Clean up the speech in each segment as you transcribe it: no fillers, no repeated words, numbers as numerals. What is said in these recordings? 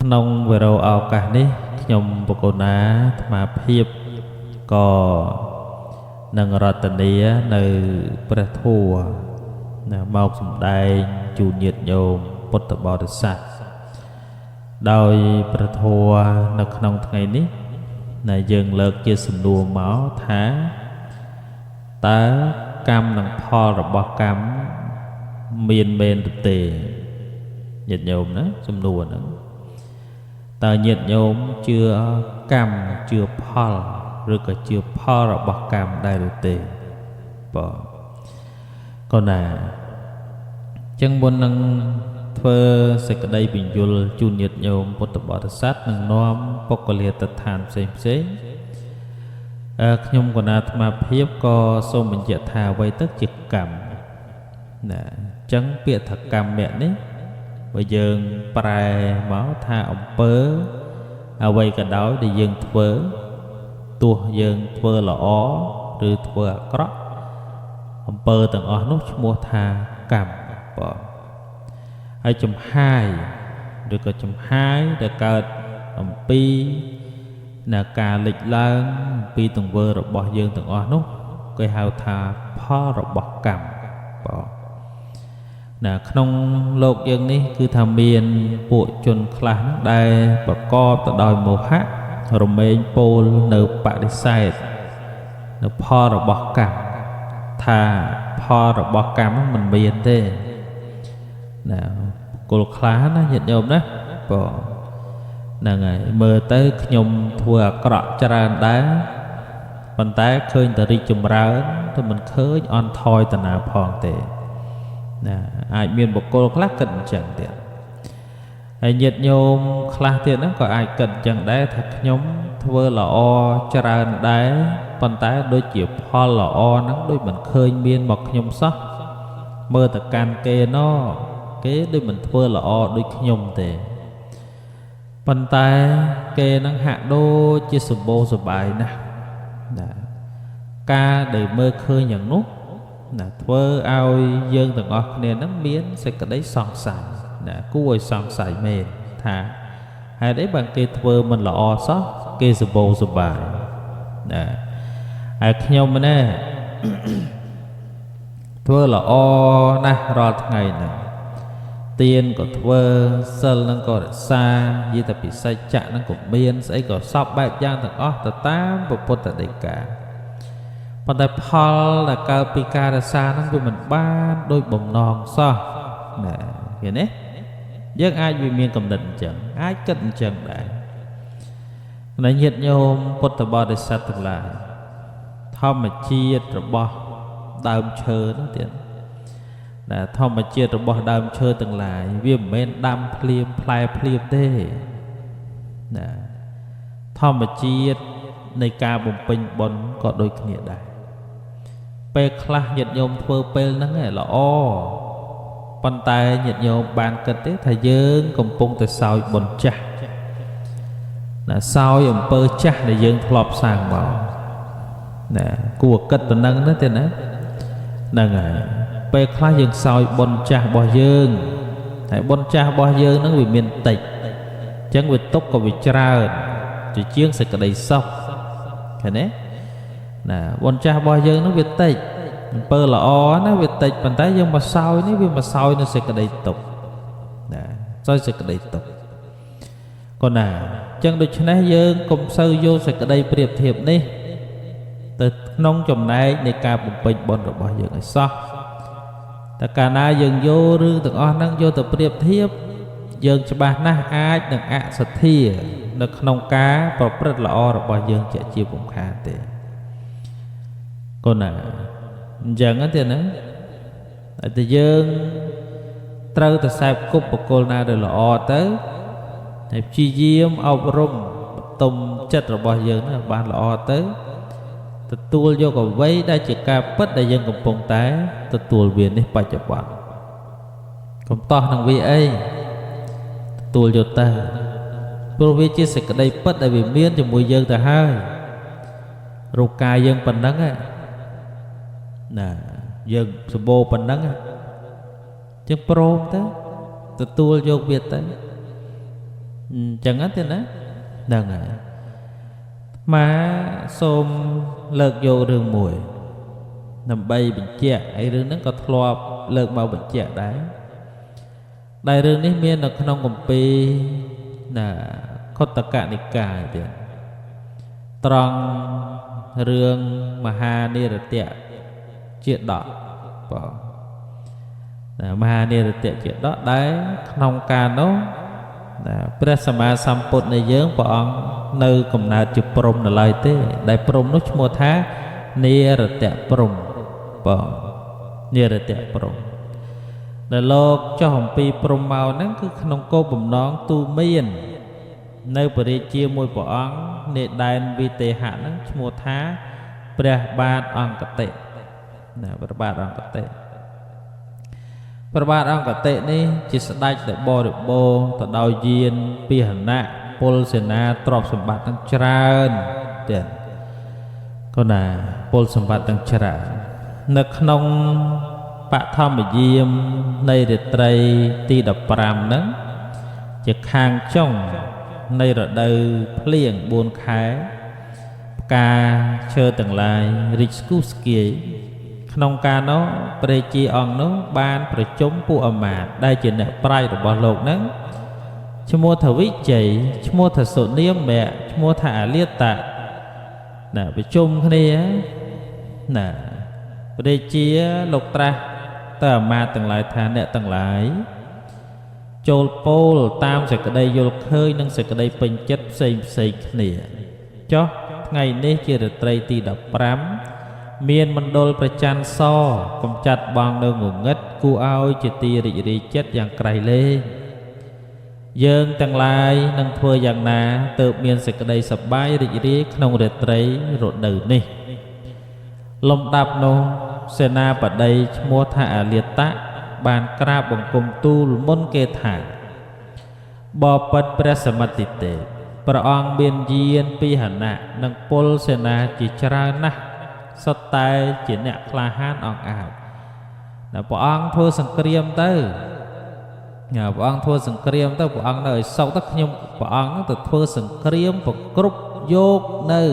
nông về đầu ao cả ní nhom bồ câu ná mà hiệp có nâng rọt tần nia nơi bờ thua màu sầm đai chủ nhiệt nhôm bột tập bò được sạch đôi bờ thua nâng nông ngày ní này dừng lợt chia sầm đùa máu thá tá cam nâng pho rồi bò cam miền bên tề nhiệt nhôm đó sầm đùa nữa tờ nhiệt nhôm chưa cam chưa pho rồi cả chưa pho rồi bò cam đại được tề bỏ còn là chân buôn nâng thơ sẽ cái đây bình dul chu nhiệt nhôm bột tập bọt sát nâng nom bọc có liệt tật thàn xem nhôm còn là mà hiếp có số mình dạy thà vay tất trực cảm nè chẳng biết thật cảm mẹ đấy bây giờ prai máu tha ông pớ vay cả đó để dừng thơ tua dừng thơ là ó rồi thơ có ông pớ từng ó nút mua tha cảm bỏ ហើយចំហាយឬក៏ចំហាយដែលកើតអំពីនៃការលេចឡើងពីទង្វើរបស់យើងទាំងអស់នោះគេហៅថាផលរបស់កម្មបងណាក្នុងលោកយើងនេះគឺថាមានពួកជនខ្លះដែលប្រកបទៅដោយមោហៈរមែងពោលនៅបដិសេធនៅផលរបស់កម្មថាផលរបស់កម្មមិនមានទេណាគល់ខ្លះណាញាតិញោមណាបងហ្នឹងហើយមើលទៅខ្ញុំធ្វើអាក្រក់ច្រើនដែរប៉ុន្តែឃើញតែរីកចម្រើនតែមិនឃើញអន់ថយតាណាផងទេណាអាចមានបុគ្គលខ្លះគិតអញ្ចឹងទៀតហើយញាតិញោមខ្លះទៀតហ្នឹងក៏អាចគិតអញ្ចឹងដែរថាខ្ញុំធ្វើល្អច្រើនដែរប៉ុន្តែដូចជាផលល្អហ្នឹងដូចមិនឃើញមានមកខ្ញុំសោះមើលតែកាន់គេណោគេដូចមិនធ្វើល្អដូចខ្ញុំទេប៉ុន្តែគេនឹងហាក់ដូចជាសម្បូរសប្បាយណាស់ណាការដែលមើលឃើញយ៉ាងនោះណាធ្វើឲ្យយើងទាំងអស់គ្នានឹងមានសេចក្តីសង្ស័យណាគួរឲ្យសង្ស័យមែនថាហេតុអីបើគេធ្វើមិនល្អសោះគេសម្បូរសប្បាយណាហើយខ្ញុំណែធ្វើល្អណាស់រាល់ថ្ងៃហ្នឹងទៀនក៏ធ្វើសិលនឹងក៏រក្សាយីតែពិសេសចៈនឹងក៏មានស្អីក៏សពបែបយ៉ាងទាំងអស់ទៅតាមពុទ្ធដីកាប៉ុន្តែផលដែលកើតពីការរក្សានឹងវាមិនបានដោយបំណងសោះណាឃើញទេយើងអាចវាមានកំណត់អញ្ចឹងអាចគិតអញ្ចឹងដែរនៅញាតិញោមពុទ្ធបរិស័ទទាំងឡាយធម្មជាតិរបស់ដើមឈើនោះទៀតណាធម្មជាតិរបស់ដើមឈើទាំងឡាយវាមិនមែនដាំភ្លាមផ្លែភ្លាមទេណាធម្មជាតិនៃការបំពេញបុណ្យក៏ដូចគ្នាដែរពេលខ្លះញាតិញោមធ្វើពេលហ្នឹងល្អប៉ុន្តែញាតិញោមបានគិតទេថាយើងកំពុងតែសោយបុណ្យចាស់ណាសោយអំពើចាស់ដែលយើងធ្លាប់សាងមកណាគួរគិតប៉ុណ្ណឹងណាទេណាហ្នឹងហើយពេលខ្លះយើងសោយបុណ្យចាស់របស់យើងហើយបុណ្យចាស់របស់យើងហ្នឹងវាមានតិចអញ្ចឹងវាទុកក៏វាច្រើនជាជាងសេចក្តីសុខឃើញទេណាបុណ្យចាស់របស់យើងហ្នឹងវាតិចអំពើល្អណាវាតិចប៉ុន្តែយើងមកសោយនេះវាមកសោយនៅសេចក្តីទុកណាសោយសេចក្តីទុកក៏ណាអញ្ចឹងដូច្នេះយើងកុំសូវយកសេចក្តីប្រៀបធៀបនេះទៅក្នុងចំណែកនៃការបំពេញបុណ្យរបស់យើងឲ្យសោះតែកាលណាយើងយករឿងទាំងអស់ហ្នឹងយកទៅប្រៀបធៀបយើងច្បាស់ណាស់អាចនឹងអសទ្ធានៅក្នុងការប្រព្រឹត្តល្អរបស់យើងជាពុំខានទេកូនណាអញ្ចឹងទេណាតែយើងត្រូវតែខ្សែគប់បកគលណាដែលល្អទៅហើយព្យាយាមអប់រំបន្ទុំចិត្តរបស់យើងណាបានល្អទៅទទួលយកអ្វីដែលជាការពិតដែលយើងកំពុងតែទទួលវានេះបច្ចុប្បន្នកុំតោះនឹងវាអីទទួលយកទៅព្រោះវាជាសេចក្តីពិតដែលវាមានជាមួយយើងទៅហើយរូបកាយយើងប៉ុណ្ណឹងណាយើងសម្បូរប៉ុណ្ណឹងចឹងព្រមទៅទទួលយកវាទៅ chẳng hết thế nữa đừng à má xôm lợt vô rừng mùi nằm bay bình chẹt ấy rừng nó có thọp lợt màu bình chẹt đấy đại rừng ní miên là không còn pi là có tất cả những cái tiền tròn rừng mà hà ni là tiệt chuyện đó mà ni là tiệt chuyện đó đấy không ca nóព្រះសម្មាសម្ពុទ្ធនៃយើងព្រះអង្គនៅកំណើតជាព្រហ្មនៅឡើយទេដែលព្រហ្មនោះឈ្មោះថានិរតៈព្រហ្មបងនិរតៈព្រហ្មដែលលោកចុះអំពីព្រហ្មមកហ្នឹងគឺក្នុងគោលបំណងទូមាននៅបរិជាមួយព្រះអង្គនៃដែនវិទេហៈហ្នឹងឈ្មោះថាព្រះបាទអង្គតិណាព្រះបាទអង្គតិព្រះបាទអង្គតិនេះជាស្ដេចដែលបរិបូរណ៍ទៅដោយយានពាហនៈពលសេនាទ្រព្យសម្បត្តិទាំងច្រើនទៀតក៏ណាពលសម្បត្តិទាំងច្រើននៅក្នុងបឋមយាមនៃរាត្រីទី15ហ្នឹងជាខាងចុងនៃរដូវភ្លៀង4ខែផ្កាឈើទាំងឡាយរីកស្គុះស្គាយក្នុងការនោះព្រះជាអង្គនោះបានប្រជុំពួកអាមាត្យដែលជាអ្នកប្រាជ្ញរបស់លោកហ្នឹងឈ្មោះថាវិជ័យឈ្មោះថាសុនាមៈឈ្មោះថាអាលាតៈណាប្រជុំគ្នាណាព្រះជាលោកត្រាស់ទៅអាមាត្យទាំងឡាយថាអ្នកទាំងឡាយចូលពោលតាមសេចក្តីយល់ឃើញនិងសេចក្តីពេញចិត្តផ្សេងគ្នាចុះថ្ងៃនេះជារាត្រីទី15មានមណ្ឌលប្រច័ណ្ឌសកំចាត់បងនៅងងឹតគួរឲ្យជាទីរីករាយចិត្តយ៉ាងក្រៃលែងយើងទាំងឡាយនឹងធ្វើយ៉ាងណាទើបមានសេចក្តីសប្បាយរីករាយក្នុងរាត្រីរដូវនេះលំដាប់នោះសេនាបតីឈ្មោះថាអាលាតៈបានក្រាបបង្គំទូលមុនគេថាបបិទ្ធព្រះសមត្ថិទេព្រះអង្គមានយានពាហនៈនិងពលសេនាជាច្រើនណាស់សុទ្ធតែជាអ្នកក្លាហានអង្អាចតែព្រះអង្គធ្វើសង្គ្រាមទៅព្រះអង្គធ្វើសង្គ្រាមទៅព្រះអង្គនៅឲ្យសោកទៅខ្ញុំព្រះអង្គទៅធ្វើសង្គ្រាមប្រគ្រប់យកនៅ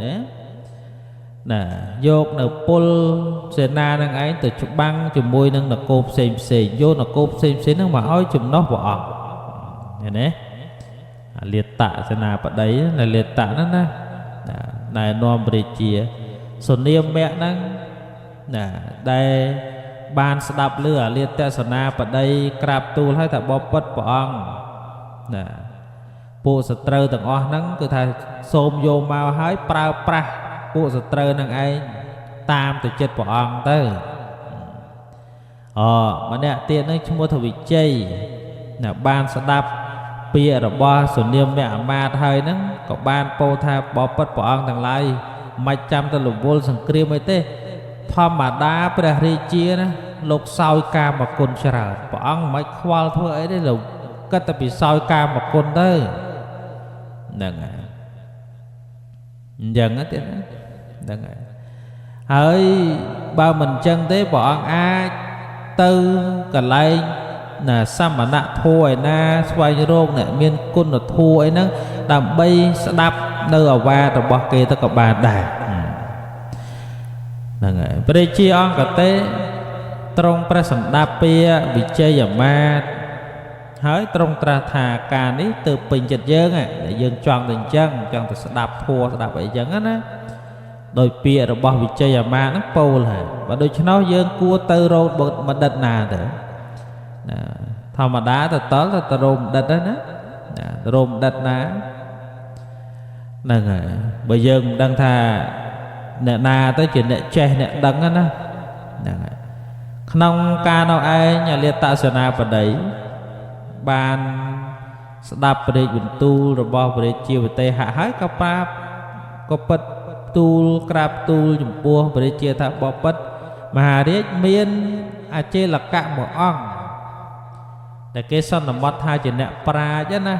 ណាយកនៅពលសេនានឹងឯងទៅច្បាំងជាមួយនឹងនគរផ្សេងយកនគរផ្សេងហ្នឹងមកឲ្យចំណោះព្រះអង្គឃើញទេអាលាតៈសេនាបតីអាលាតៈហ្នឹងណាណែនាំព្រះជាសុនាមៈហ្នឹងណាដែលបានស្ដាប់ឮអាលាតៈសេនាបតីក្រាបទូលឲ្យថាបបិទ្ធព្រះអង្គណាពួកសត្រូវទាំងអស់ហ្នឹងគឺថាសូមយកមកឲ្យប្រើប្រាស់ពួកសត្រូវនឹងឯងតាមទៅចិត្តព្រះអង្គទៅម្នាក់ទៀតនឹងឈ្មោះថាវិជ័យណាបានស្ដាប់ពាក្យរបស់សុនាមៈអាមាត្យហើយហ្នឹងក៏បានពោលថាបបិទ្ធព្រះអង្គទាំងឡាយមិនចាំទៅរវល់សង្គ្រាមអីទេធម្មតាព្រះរាជាណាលោកសោយកាមគុណច្រើនព្រះអង្គមិនខ្វល់ធ្វើអីទេលោកគិតតែពីសោយកាមគុណទៅហ្នឹងហើយអញ្ចឹងទេណាហ្នឹងហើយបើមិនអញ្ចឹងទេព្រះអង្គអាចទៅកន្លែងណាសមណធម៌ឯណាស្វែងរកអ្នកមានគុណធម៌អីហ្នឹងដើម្បីស្ដាប់នៅអាវាទរបស់គេទៅក៏បានដែរហ្នឹងហើយព្រះជាអង្គកតេទ្រង់ព្រះសម្ដាប់ពាក្យវិជ័យអាមាត្យហើយទ្រង់ត្រាស់ថាការនេះទើបពេញចិត្តយើងដែលយើងចង់តែអញ្ចឹងចង់តែស្ដាប់ធម៌ស្ដាប់អីចឹងណាដោយពាក្យរបស់វិជ័យអាមាត្យហ្នឹងពោលហើយបើដូច្នោះយើងគួរទៅរកបណ្ឌិតណាទៅណាធម្មតាទៅតល់ទៅរកបណ្ឌិតណារកបណ្ឌិតណាហ្នឹងហើយបើយើងមិនដឹងថាអ្នកណាទៅជាអ្នកចេះអ្នកដឹងណាហ្នឹងហើយក្នុងការនោះឯងអាលាតសេនាបតីបានស្ដាប់ព្រះរាជបន្ទូលរបស់ព្រះរាជាវទេហៈហើយក៏ប្រាប់ក៏ពិតទូលក្រាបទូលចំពោះព្រះរាជាថាបបិទ្ធមហារាជមានអចេលកៈមួយអង្គដែលគេសន្មតថាជាអ្នកប្រាជ្ញណា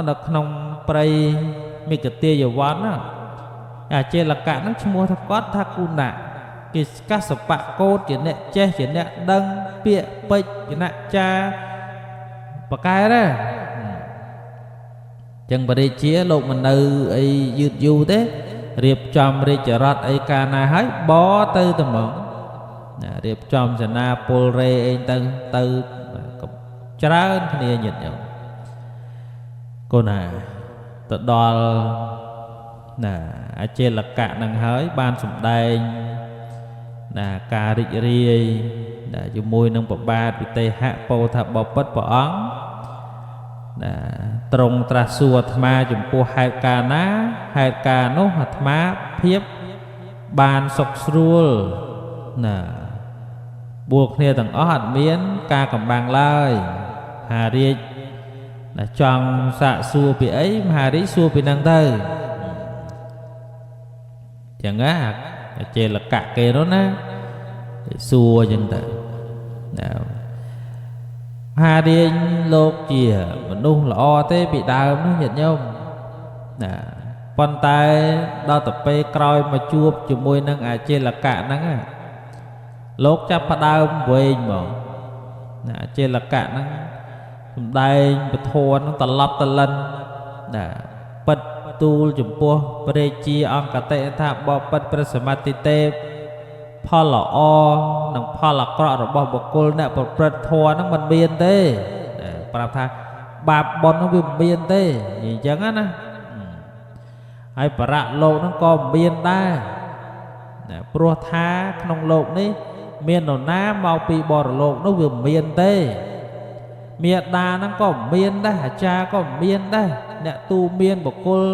នៅក្នុងព្រៃមិគទាយវ័នណាអចេលកៈហ្នឹងឈ្មោះថាគាត់ថាគុណៈគេកសបៈកោតជាអ្នកចេះជាអ្នកដឹងពាក្យពេចន៍ជាអ្នកចាបកែដែរ ចឹងបរិជាលោកមិននៅអីយឺតយូរទេរៀបចំរាជរដ្ឋអីកាលណាហើយបទៅតែហ្មងរៀបចំសេនាពលរេអីទៅច្រើនគ្នាញាតិញោមកូនណាទៅដល់ណាអចេលកៈនឹងហើយបានសម្ដែងណាការរីករាយជាមួយនឹងប្របាទវិទេហៈពោថាបពិតព្រះអង្គណាទ្រង់ត្រាស់សួរអាត្មាចំពោះហេតុការណាហេតុការនោះអាត្មាភាពបានសុខស្រួលណាបួលគ្នាទាំងអស់អត់មានការកំបាំងឡើយមហារាជណាចង់សាកសួរពីអីមហារាជសួរពីហ្នឹងទៅចឹងណាចេលកៈគេនោះណាសួរចឹងទៅណាមហារាជលោកជាមនុស្សល្អទេពីដើមនោះញាតិញោមណាប៉ុន្តែដល់ទៅពេលក្រោយមកជួបជាមួយនឹងអាចេលកៈហ្នឹងលោកចាប់ផ្ដើមវែងហ្មងណាអាចេលកៈហ្នឹងសំដែងពធហ្នឹងត្រឡប់ត្រលិនណាពិតទូលចំពោះព្រះរាជាអង្គកតេថាបបិទ្ធព្រះសម្បត្តិទេពផលល្អនិងផលអាក្រក់របស់បុគ្គលអ្នកប្រព្រឹត្តធម៌ហ្នឹងមិនមានទេប្រាប់ថាបាបបុណ្យហ្នឹងវាមិនមានទេនិយាយអញ្ចឹងណាហើយបរៈលោកហ្នឹងក៏មិនមានដែរព្រោះថាក្នុងលោកនេះមាននរណាមកពីបរលោកនោះវាមិនមានទេមេដាហ្នឹងក៏មិនមានដែរអាចារ្យក៏មិនមានដែរអ្នកទូមានបុគ្គល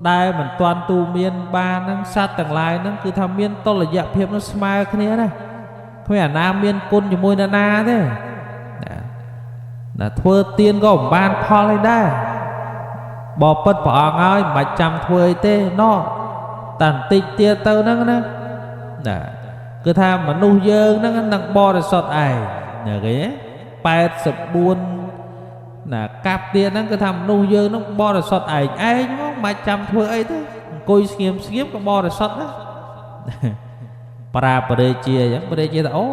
ដែលមិនទាន់ទូមានបានហ្នឹងសត្វទាំងឡាយហ្នឹងគឺថាមានតុល្យភាពនឹងស្មើគ្នាណាគ្មានអាណាមានគុណជាមួយនរណាទេណាធ្វើទានក៏មិនបានផលអីដែរបបិទ្ធព្រះអង្គហើយមិនបាច់ចាំធ្វើអីទេណោះតែបន្តិចទៀតទៅហ្នឹងណាគឺថាមនុស្សយើងហ្នឹងនឹងបរិសុទ្ធឯងណាគេ84ណាកាប់ទៀតហ្នឹងគឺថាមនុស្សយើងហ្នឹងបរិសុទ្ធឯងមកមិនបាច់ចាំធ្វើអីទេអង្គុយស្ងៀមក៏បរិសុទ្ធដែរប្រាបរិជាអញ្ចឹងបរិជាថាអូ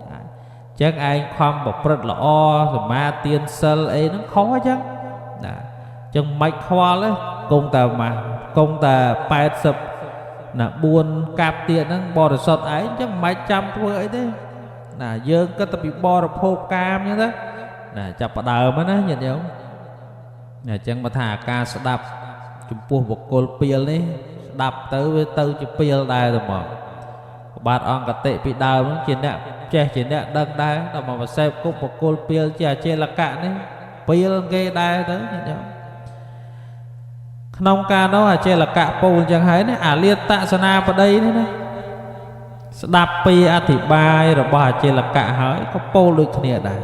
អញ្ចឹងឯងខំប្រព្រឹត្តល្អសមាទានសិលអីហ្នឹងខុសអញ្ចឹងណាអញ្ចឹងមិនខ្វល់ទេគង់តែ80ណា4កាប់ទៀតហ្នឹងបរិសុទ្ធឯងអញ្ចឹងមិនបាច់ចាំធ្វើអីទេណាយើងគិតទៅពីបរិភោគកាមអញ្ចឹងទៅណាចាប់ផ្ដើមណាញាតិញោមអញ្ចឹងមកថាការស្ដាប់ចំពោះបុគ្គលពីលនេះស្ដាប់ទៅវាទៅជាពីលដែរទៅមកបាទអង្គតិពីដើមហ្នឹងជាអ្នកចេះជាអ្នកដឹងដែរដល់មកសេពគប់បុគ្គលពីលជាអចេលកៈនេះពីលគេដែរទៅញាតិញោមក្នុងការនោះអចេលកៈពូលអញ្ចឹងហើយណាអាលាតសនាបតីនេះណាស្ដាប់ពីអធិប្បាយរបស់អចេលកៈហើយក៏ពោលដូចគ្នាដែរ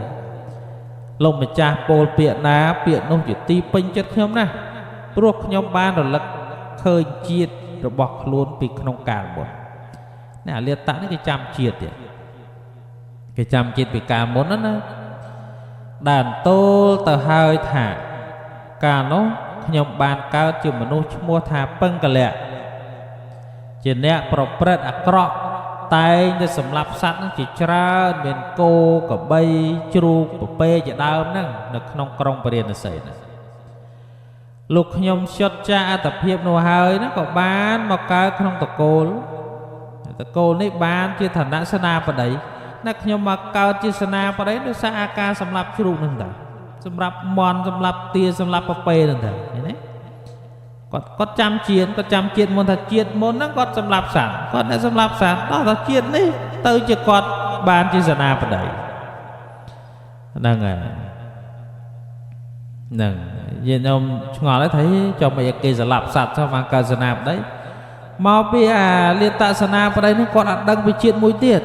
លោកម្ចាស់ពោលពាក្យណាពាក្យនោះជាទីពេញចិត្តខ្ញុំណាព្រោះខ្ញុំបានរលឹកឃើញជាតិរបស់ខ្លួនពីក្នុងកាលមុននេះអាលាតនេះគេចាំជាតិទៀតគេចាំជាតិពីកាលមុនណាដែលតូលទៅហើយថាកាលនោះខ្ញុំបានកើតជាមនុស្សឈ្មោះថាពឹងកលៈជាអ្នកប្រព្រឹត្តអាក្រក់តែងតែសម្លាប់សត្វហ្នឹងជាច្រើនមានគោក្របីជ្រូកពពែជាដើមហ្នឹងនៅក្នុងក្រុងពរាណសីហ្នឹងលោកខ្ញុំជត់ចាអត្តភាពនោះហើយហ្នឹងក៏បានមកកើតក្នុងតកូលនេះបានជាឋានៈសេនាបតីណាខ្ញុំមកកើតជាសេនាបតីដោយសារអាការសម្លាប់ជ្រូកហ្នឹងតាសម្រាប់មន់សម្រាប់ទាសម្រាប់ពពែហ្នឹងតាឃើញទេគាត់ចាំជាតិមុនថាជាតិមុនហ្នឹងគាត់សម្លាប់សត្វគាត់អ្នកសម្លាប់សត្វដល់ជាតិនេះទៅជាគាត់បានជាសេនាបតីហ្នឹងហើយហ្នឹងយាយញោមឆ្ងល់ហើយថាចុះមិនគេសម្លាប់សត្វចុះបានកើតសេនាបតីមកពីអាលាតសេនាបតីនេះគាត់អត់ដឹងពីជាតិមួយទៀត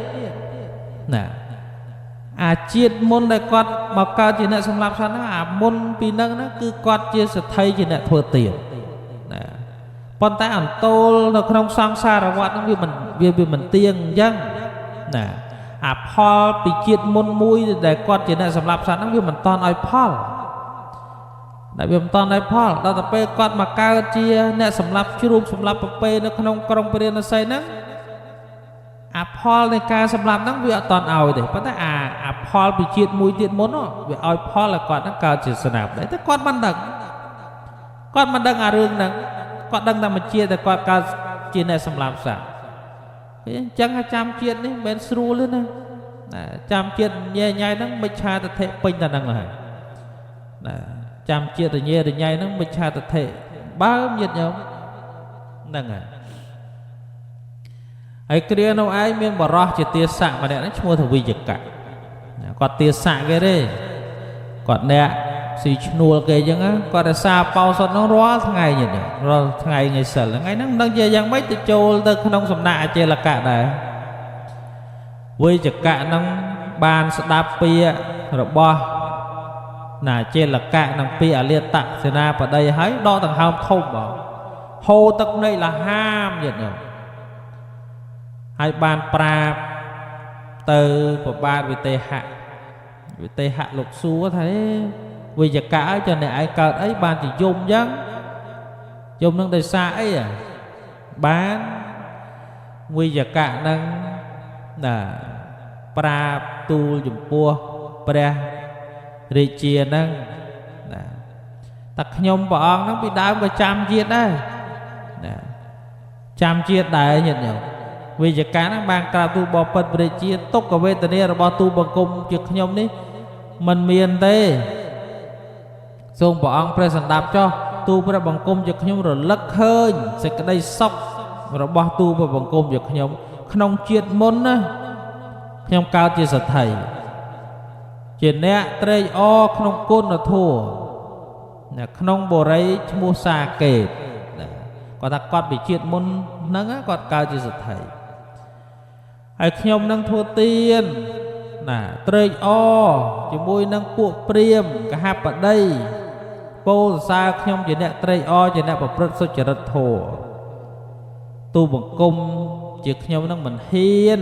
ណាអាជាតិមុនដែលគាត់មកកើតជាអ្នកសម្លាប់សត្វហ្នឹងអាមុនពីហ្នឹងគឺគាត់ជាសទ្ធិជាអ្នកធ្វើទានណាប៉ុន្តែអន្តោលនៅក្នុងសង្សារវដ្តហ្នឹងវាមិនទៀងអញ្ចឹងណាអាផលពីជាតិមុនមួយដែលគាត់ជាអ្នកសម្លាប់សត្វហ្នឹងវាមិនតន់ឲ្យផលដែលវាមិនតន់ឲ្យផលដល់ទៅពេលគាត់មកកើតជាអ្នកសម្លាប់ជ្រូកសម្លាប់ពពែនៅក្នុងក្រុងពរាណសីហ្នឹងអាផលនៃការសម្លាប់ហ្នឹងវាអត់តន់ឲ្យទេប៉ុន្តែអាផលពីជាតិមួយទៀតមុនវាឲ្យផលឲ្យគាត់ហ្នឹងកើតជាសេនាបតីតែគាត់មិនដឹង គាត់មិនដឹងអារឿងហ្នឹងគាត់ដឹងតែមកជាតែគាត់កើតជាអ្នកសម្លាប់សត្វអញ្ចឹងចាំជាតិនេះមិនមែនស្រួលទេណាចាំជាតិញ៉ៃហ្នឹងមិច្ឆាទិដ្ឋិពេញតែហ្នឹងហើយចាំជាតិញ៉ៃហ្នឹងមិច្ឆាទិដ្ឋិបើញាតិញោមហ្នឹងហើយគ្រានោះឯងមានបរោះជាទាស័កម្នាក់ហ្នឹងឈ្មោះថាវិជ្ជកៈគាត់ទាស័កគេទេគាត់អ្នកស៊ីឈ្នួលគេអញ្ចឹងគាត់រក្សាបោសុតនោះរាល់ថ្ងៃញាតិញោមរាល់ថ្ងៃថ្ងៃសិលថ្ងៃហ្នឹងមិនដឹងជាយ៉ាងម៉េចទៅចូលទៅក្នុងសំណាក់អចេលកៈដែរវិជ្ជកៈហ្នឹងបានស្ដាប់ពាក្យរបស់ណាចេលកៈនឹងពាក្យអលិតសេនាបតីហើយដកដង្ហើមធំបងហូរទឹកភ្នែកលហាមញាតិញោមហើយបានប្រាប់ទៅប្របាទវិទេហៈលោកសួរថាវិជ្ជកៈឲ្យចុះអ្នកឯងកើតអីបានជាយំអញ្ចឹងយំនឹងដោយសារអីបានវិជ្ជកៈនឹងណាប្រាប់ទូលចំពោះព្រះរាជាហ្នឹងណាតែខ្ញុំព្រះអង្គហ្នឹងពីដើមក៏ចាំជាតិដែរណាចាំជាតិដែរញាតិញោមវិជ្ជកៈហ្នឹងបានក្រាបទូលបបិទ្ធព្រះរាជាទុក្ខវេទនារបស់ទូលបង្គំជាខ្ញុំនេះមិនមានទេសូមព្រះអង្គព្រះសម្ដាប់ចោះទូលព្រះបង្គំជាខ្ញុំរលឹកឃើញសេចក្តីសុខរបស់ទូលព្រះបង្គំជាខ្ញុំក្នុងជាតិមុនណាខ្ញុំកើតជាសទ្ធិជាអ្នកត្រេកអរក្នុងគុណធម៌ក្នុងបុរីឈ្មោះសាកេតគាត់ថាគាត់ពីជាតិមុនហ្នឹងគាត់កើតជាសទ្ធិហើយខ្ញុំនឹងធ្វើទានណាត្រេកអរជាមួយនឹងពួកព្រាហ្មណ៍កហបតីពោលសរសើរខ្ញុំជាអ្នកត្រេកអរជាអ្នកប្រព្រឹត្តសុចរិតធម៌ទូបង្គំជាខ្ញុំនឹងមិនហ៊ាន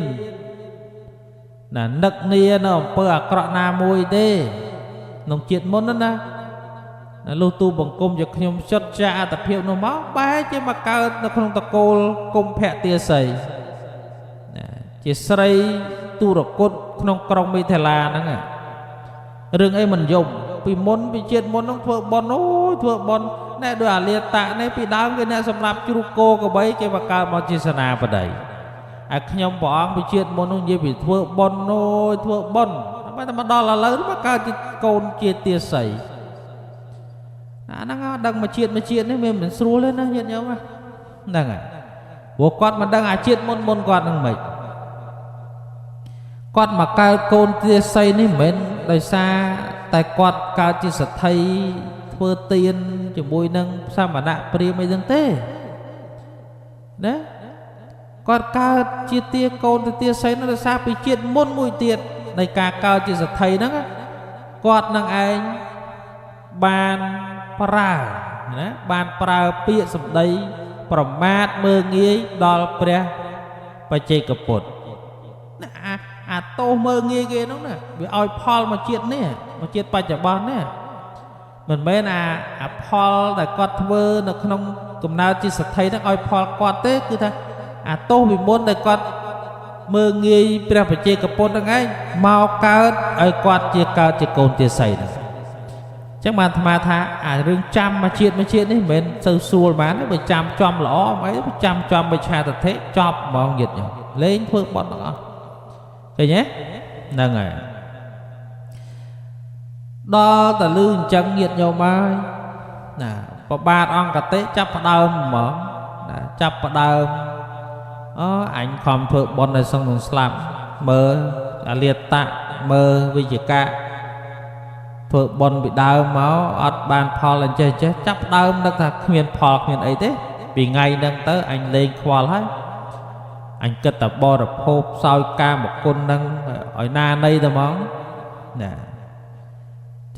ណានឹកនានៅអំពើអាក្រក់ណាមួយទេក្នុងជាតិមុនណាលុះទូបង្គំជាខ្ញុំចុតចាអត្តភាពនោះមកបែរជាមកកើតនៅក្នុងតកូលគុំភៈទាសីជាស្រីទុរគតក្នុងក្រុងមិថិលាហ្នឹងរឿងអីមិនយំពីមុនពីជាតិមុនហ្នឹងធ្វើបន់អូយធ្វើបន់ណែដោយអាលាតៈនេះពីដើមគេអ្នកសម្រាប់ជ្រូកគោក្របីគេមកកើតមកជាសេនាបតីហើយខ្ញុំព្រះអង្គពីជាតិមុននោះនិយាយពីធ្វើបន់អូយធ្វើបន់តែមកដល់ឥឡូវមកកើតជាកូនជាទាសីអាហ្នឹងដឹងមកជាតិនេះវាមិនស្រួលទេណាញាតិញោមហ្នឹងហើយព្រោះគាត់មិនដឹងអាជាតិមុនគាត់នឹងមិនគាត់មកកើតកូនទាសីនេះមិនមែនដោយសារតែគាត់កើតជាសទ្ធិធ្វើទានជាមួយនឹងសមណៈព្រាហ្មណ៍អីហ្នឹងទេណាគាត់កើតជាកូនទាសីនោះដោយសារពីជាតិមុនមួយទៀតនៃការកើតជាសទ្ធិហ្នឹងគាត់នឹងឯងបានប្រើណាបានប្រើពាក្យសម្ដីប្រមាថមើលងាយដល់ព្រះបច្ចេកពុទ្ធអាទោសមើលងាយគេនោះណាវាឲ្យផលមកជាតិនេះមកជាតិបច្ចុប្បន្ននេះមិនមែនអាផលដែលគាត់ធ្វើនៅក្នុងកំណើតជាសទ្ធិហ្នឹងឲ្យផលគាត់ទេគឺថាអាទោសពីមុនដែលគាត់មើលងាយព្រះបច្ចេកពុទ្ធហ្នឹងឯងមកកើតឲ្យគាត់កើតជាកូនទាសីហ្នឹងអញ្ចឹងបានអាត្មាថាអារឿងចាំមកជាតិនេះមិនមែនទៅស្រួលបានទេបើចាំចំល្អអីចាំចំវិឆាទិដ្ឋិចប់ហ្មងញាតិញោមលេងធ្វើបន់ទាំងអស់ឃើញទេហ្នឹងហើយដល់តលឺអញ្ចឹងញាតិញោមហើយណាប្របាទអង្គតិចាប់ផ្ដើមហ្មងណាចាប់ផ្ដើមអញខំធ្វើបន់ឲ្យសឹងនឹងស្លាប់មើលអលាតៈមើលវិជ្ជកៈធ្វើបន់ពីដើមមកអត់បានផលអញ្ចេះចាប់ផ្ដើមនឹកថាគ្មានផលគ្មានអីទេពីថ្ងៃហ្នឹងទៅអញលេងខ្វល់ហើយអញគិតតែបរិភោគសោយកាមគុណហ្នឹងឲ្យណានៃតែហ្មងណា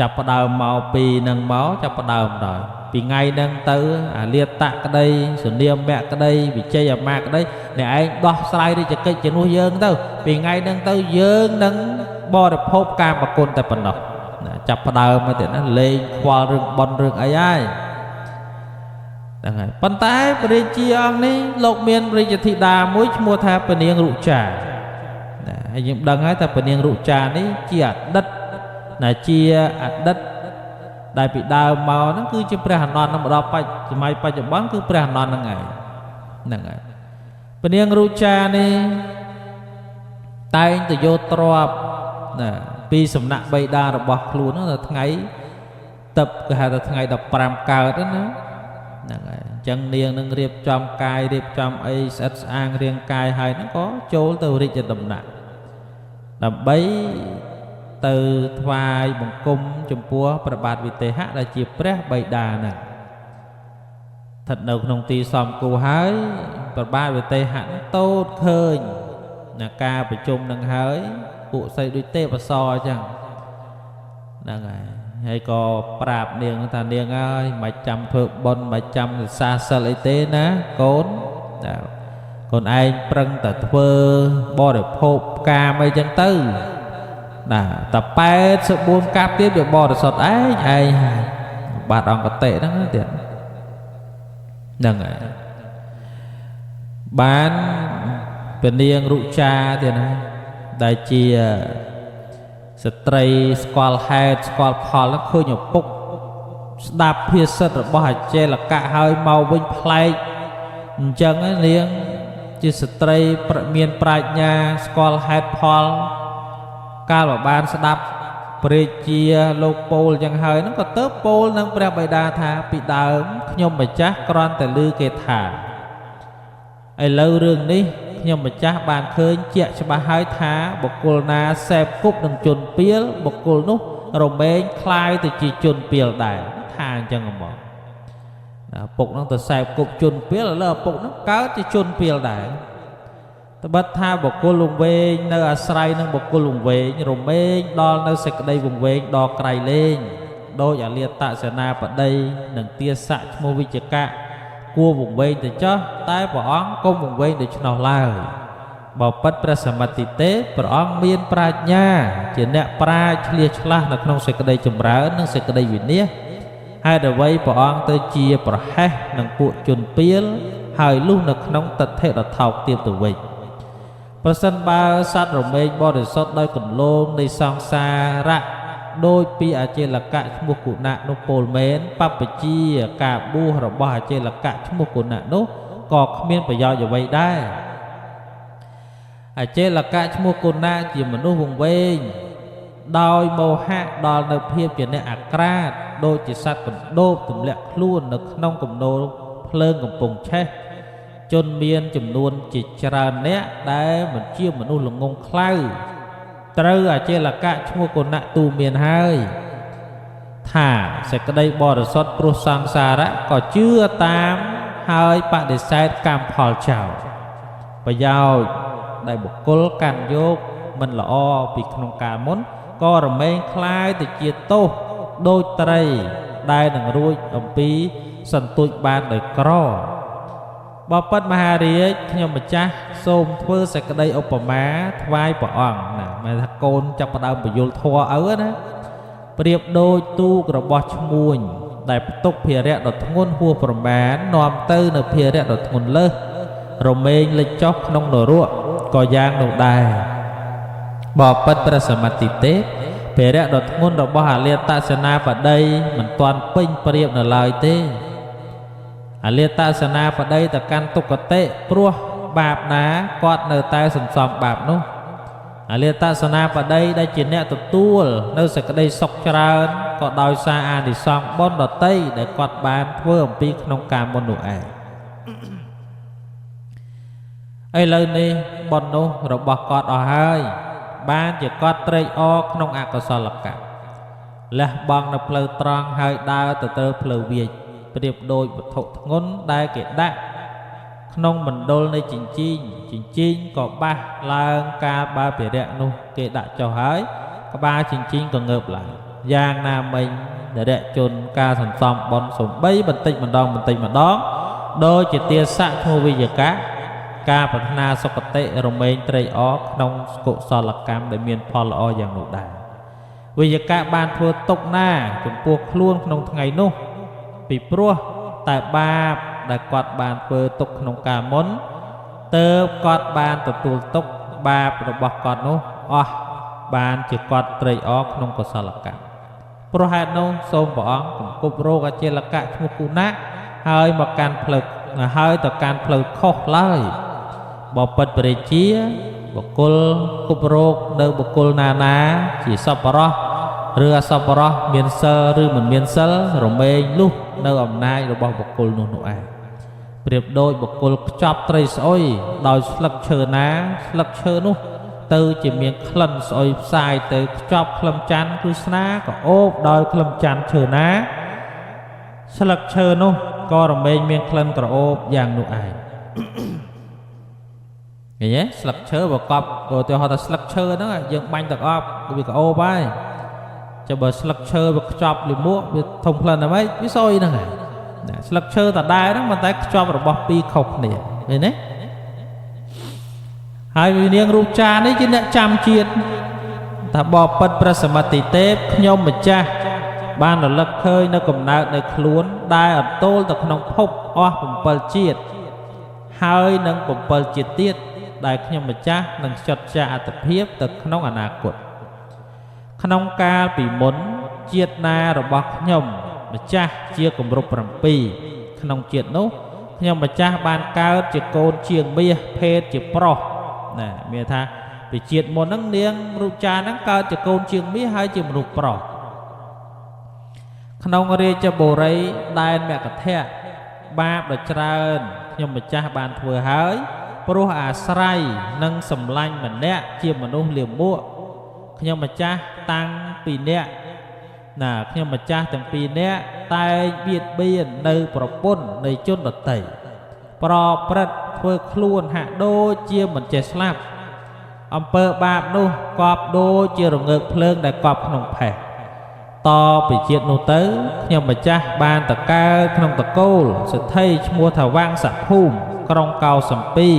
ចាប់ផ្ដើមមកពីហ្នឹងមកចាប់ផ្ដើមដល់ពីថ្ងៃហ្នឹងទៅអាលាតៈក្តីសុនាមៈក្តីវិជ័យអាមាក្តីអ្នកឯងដោះស្រាយរាជកិច្ចជំនួសយើងទៅពីថ្ងៃហ្នឹងទៅយើងនឹងបរិភោគកាមគុណតែប៉ុណ្ណោះចាប់ផ្ដើមមកទៀតណាលេងខ្វល់រឿងបន់រឿងអីហើយហ្នឹងហើយប៉ុន្តែព្រះរាជាអង្គនេះលោកមានរាជធីតាមួយឈ្មោះថាព្រះនាងរុចាណាហើយយើងដឹងហើយថាព្រះនាងរុចានេះជាអតីតណាជាអតីត đại bị đào màu nó cứ chỉព្រះអនន្តនឹងមកដល់សម័យបច្ចុប្បន្នគឺព្រះអនន្តហ្នឹងហើយពនាងរូចានេះតែងទៅយកទ្រព្យណាពីសំណាក់បិតារបស់ខ្លួនហ្នឹងដល់ថ្ងៃទឹកគេហៅថាថ្ងៃ15កើតហ្នឹងហើយអញ្ចឹងនាងនឹងរៀបចំកាយរៀបចំអីស្អិតស្អាងរាងកាយហើយហ្នឹងក៏ចូលទៅរាជដំណាក់ដើម្បីទៅថ្វាយបង្គំចំពោះព្រះបាទវិទេហៈដែលជាព្រះបិតាហ្នឹងស្ថិតនៅក្នុងទីសំគូហើយព្រះបាទវិទេហៈតូចឃើញណាការប្រជុំនឹងហើយពួកស្អីដូចទេពអសរអញ្ចឹងហ្នឹងហើយក៏ប្រាប់នាងថានាងអើយមិនចាំធ្វើបុណ្យមិនចាំរក្សាសិលអីទេណាកូនកូនឯងប្រឹងតែធ្វើបរិភោគកាមអីចឹងទៅណាតែ84កាប់ទៀតវាបរិសុទ្ធឯងហើយបាទអង្គតិហ្នឹងទៀតហ្នឹងហើយបានពនាងរុចាទៀតណាដែលជាស្ត្រីស្គាល់ហេតុស្គាល់ផលឃើញឪពុកស្ដាប់ភាសិតរបស់អចេលកៈហើយមកវិញប្លែកអញ្ចឹងនាងជាស្ត្រីមានប្រាជ្ញាស្គាល់ហេតុផលកាលបើបានស្ដាប់ព្រះជាលោកពោលអញ្ចឹងហើយហ្នឹងក៏ទៅពោលនឹងព្រះបិតាថាពីដើមខ្ញុំម្ចាស់គ្រាន់តែឮគេថាឥឡូវរឿងនេះខ្ញុំម្ចាស់បានឃើញជាក់ច្បាស់ហើយថាបុគ្គលណាសេពគប់នឹងជនពាលបុគ្គលនោះរមែងคล้ายទៅជាជនពាលដែរថាអញ្ចឹងហ្មងពុកនឹងទៅសេពគប់ជនពាលឥឡូវពុកនឹងកើតជាជនពាលដែរត្បិតថាបុគ្គលវង្វេងនៅអាស្រ័យនឹងបុគ្គលវង្វេងរមែងដល់នៅសេចក្តីវង្វេងដល់ក្រៃលែងដោយអលាតសេនាបតីនិងទាស័កឈ្មោះវិជ្ជកៈគួរវង្វេងទៅចោះតែព្រះអង្គកុំវង្វេងដូច្នោះឡើយបើពិតព្រះសម្មាទិទេព្រះអង្គមានប្រាជ្ញាជាអ្នកប្រាជ្ញឆ្លៀសឆ្លាស់នៅក្នុងសេចក្តីចម្រើននិងសេចក្តីវិន័យហេតុអ្វីព្រះអង្គទៅជាប្រហែសនឹងពួកជនពាលហើយលុះនៅក្នុងទិដ្ឋិដ៏ថោកទាបទៅវិញប្រសិនបើសត្វរមែងបរិសុទ្ធដោយកន្លងនៃសង្សារៈដោយពីអចេលកៈឈ្មោះគុណៈនោះពោលមែនបព្វជិការបួសរបស់អចេលកៈឈ្មោះគុណៈនោះក៏គ្មានប្រយោជន៍អ្វីដែរអចេលកៈឈ្មោះគុណៈជាមនុស្សវង្វេងដោយមោហៈដល់នៅភាពជាអ្នកអាក្រាតដូចជាសត្វកណ្ដូបទម្លាក់ខ្លួននៅក្នុងគំនរភ្លើងកំពុងឆេះជនមានចំនួនជាច្រើនអ្នកដែលមិនជាមនុស្សល្ងងខ្លៅត្រូវអចេលកៈឈ្មោះគុណៈទូមានហើយថាសេចក្តីបរិសុទ្ធព្រោះសង្សារៈក៏ជឿតាមហើយបដិសេធកម្មផលចោលប្រយោជន៍ដែលបុគ្គលកាន់យកមិនល្អពីក្នុងកាលមុនក៏រមែងคล้ายទៅជាទោសដូចត្រីដែលនឹងរួចអំពីសន្ទូចបានដោយក្របបិទ្ធមហារាជខ្ញុំម្ចាស់សូមធ្វើសេចក្តីឧបមាថ្វាយព្រះអង្គណាមិនថាកូនចាប់ផ្ដើមបញ្យលធម៌ឪណាប្រៀបដូចទូករបស់ឈ្មួញដែលផ្ទុកភារៈដ៏ធ្ងន់ហួសប្រមាណនាំទៅនៅភារៈដ៏ធ្ងន់លើសរមែងលិចចុះក្នុងនរកក៏យ៉ាងនោះដែរបបិទ្ធព្រះសម្មាទិទេភារៈដ៏ធ្ងន់របស់អលាតសេនាបតីមិនទាន់ពេញប្រៀបនៅឡើយទេអលាតសេនាបតីទៅកាន់ទុគតិព្រោះបាបណាគាត់នៅតែសន្សំបាបនោះអលាតសេនាបតីដែលជាអ្នកទទួលនៅសេចក្តីសុខច្រើនក៏ដោយសារអានិសង្សបុណ្យដតីដែលគាត់បានធ្វើអំពីក្នុងកាលមុននោះឯងឥឡូវនេះបុណ្យនោះរបស់គាត់អស់ហើយបានជាគាត់ត្រេកអរក្នុងអកុសលកម្មលះបង់នៅផ្លូវត្រង់ហើយដើរទៅត្រូវផ្លូវវាចប្រៀបដូចវត្ថុធ្ងន់ដែលគេដាក់ក្នុងមណ្ឌលនៃចិញ្ចីងក៏បាសឡើងកាលបើភារៈនោះគេដាក់ចុះហើយក្បាលចិញ្ចីងក៏ងើបឡើងយ៉ាងណាមិញនរជនការសន្សំបន់សំបីបន្តិចម្ដងដោយជាទាស័កឈ្មោះវិជ្ជកៈការប្រាថ្នាសុគតិរមែងត្រេកអរក្នុងកុសលកម្មដែលមានផលល្អយ៉ាងនោះដែរវិជ្ជកៈបានធ្វើទុកណាចំពោះខ្លួនក្នុងថ្ងៃនោះពីព្រោះតែបាបដែលគាត់បានធ្វើទុកក្នុងកាលមុនទើបគាត់បានទទួលទុកបាបរបស់គាត់នោះអស់បានជាគាត់ត្រេកអរក្នុងកុសលកម្ម ព្រោះហេតុនោះសូមព្រះអង្គគប់រោគអជាលកៈឈ្មោះគូណៈហើយមកកាន់ផ្លូវហើយទៅកាន់ផ្លូវខុសឡើយបបិទ្ធព្រះរាជាបុគ្គលគប់រោគនៅបុគ្គលណាជាសប្បុរសឬអសប្បុរសមានសិលឬមិនមានសិលរមែងលុះនៅអំណាចរបស់បុគ្គលនោះឯងប្រៀបដូចបុគ្គលខ្ចប់ត្រីស្អុយដោយស្លឹកឈើណាស្លឹកឈើនោះទៅជាមានក្លិនស្អុយផ្សាយទៅខ្ចប់ក្លឹមច័ន្ទគឺស្នាក៏អូបដោយក្លឹមច័ន្ទឈើណាស្លឹកឈើនោះក៏រមែងមានក្លិនក្រអូបយ៉ាងនោះឯងឃើញទេស្លឹកឈើប្រកបឧទាហរណ៍ថាស្លឹកឈើហ្នឹងយើងបាញ់ទឹកអប់វាក៏អូបហើយចាំបើស្លឹកឈើវាខ្ចប់លិមួកវាធំក្លិនតែម៉េចវាស្អុយហ្នឹងហើយស្លឹកឈើតដែរហ្នឹងមិនតែខ្ចប់របស់ពីរខុសគ្នាឃើញទេហើយវិញ្ញាណរូបចានេះជាអ្នកចាំជាតិថាបបិទ្ធព្រះសមត្ថទេពខ្ញុំម្ចាស់បានរលឹកឃើញនៅកំណើតនៅខ្លួនដែលអត់ទោលទៅក្នុងភពអស់7ជាតិហើយនឹង7ជាតិទៀតដែលខ្ញុំម្ចាស់នឹងចត់ចាអត្តភាពទៅក្នុងអនាគតក្នុងកាលពីមុនជាតិណារបស់ខ្ញុំម្ចាស់ជាគម្រប់7ក្នុងជាតិនោះខ្ញុំម្ចាស់បានកើតជាកូនជាងមាសភេទជាប្រុសណាមានថាពីជាតិមុនហ្នឹងនាងរូបចាហ្នឹងកើតជាកូនជាងមាសហើយជាមនុស្សប្រុសក្នុងរាជបុរីដែនមគធៈបាបដ៏ច្រើនខ្ញុំម្ចាស់បានធ្វើហើយព្រោះអាស្រ័យនឹងសម្លាញ់ម្នាក់ជាមនុស្សលាមកខ្ញុំម្ចាស់តាំងពីអ្នកណាខ្ញុំម្ចាស់ទាំងពីរនាក់តែងបៀតបៀននៅប្រពន្ធនៃជនដតីប្រព្រឹត្តធ្វើខ្លួនហាក់ដូចជាមិនចេះស្លាប់អំពើបាបនោះកប់ដូចជារងើកភ្លើងដែលកប់ក្នុងផេះតពីជាតិនោះទៅខ្ញុំម្ចាស់បានតកើតក្នុងតកូលសិទ្ធិឈ្មោះថាវាំងសភូមិក្រុងកោសំពី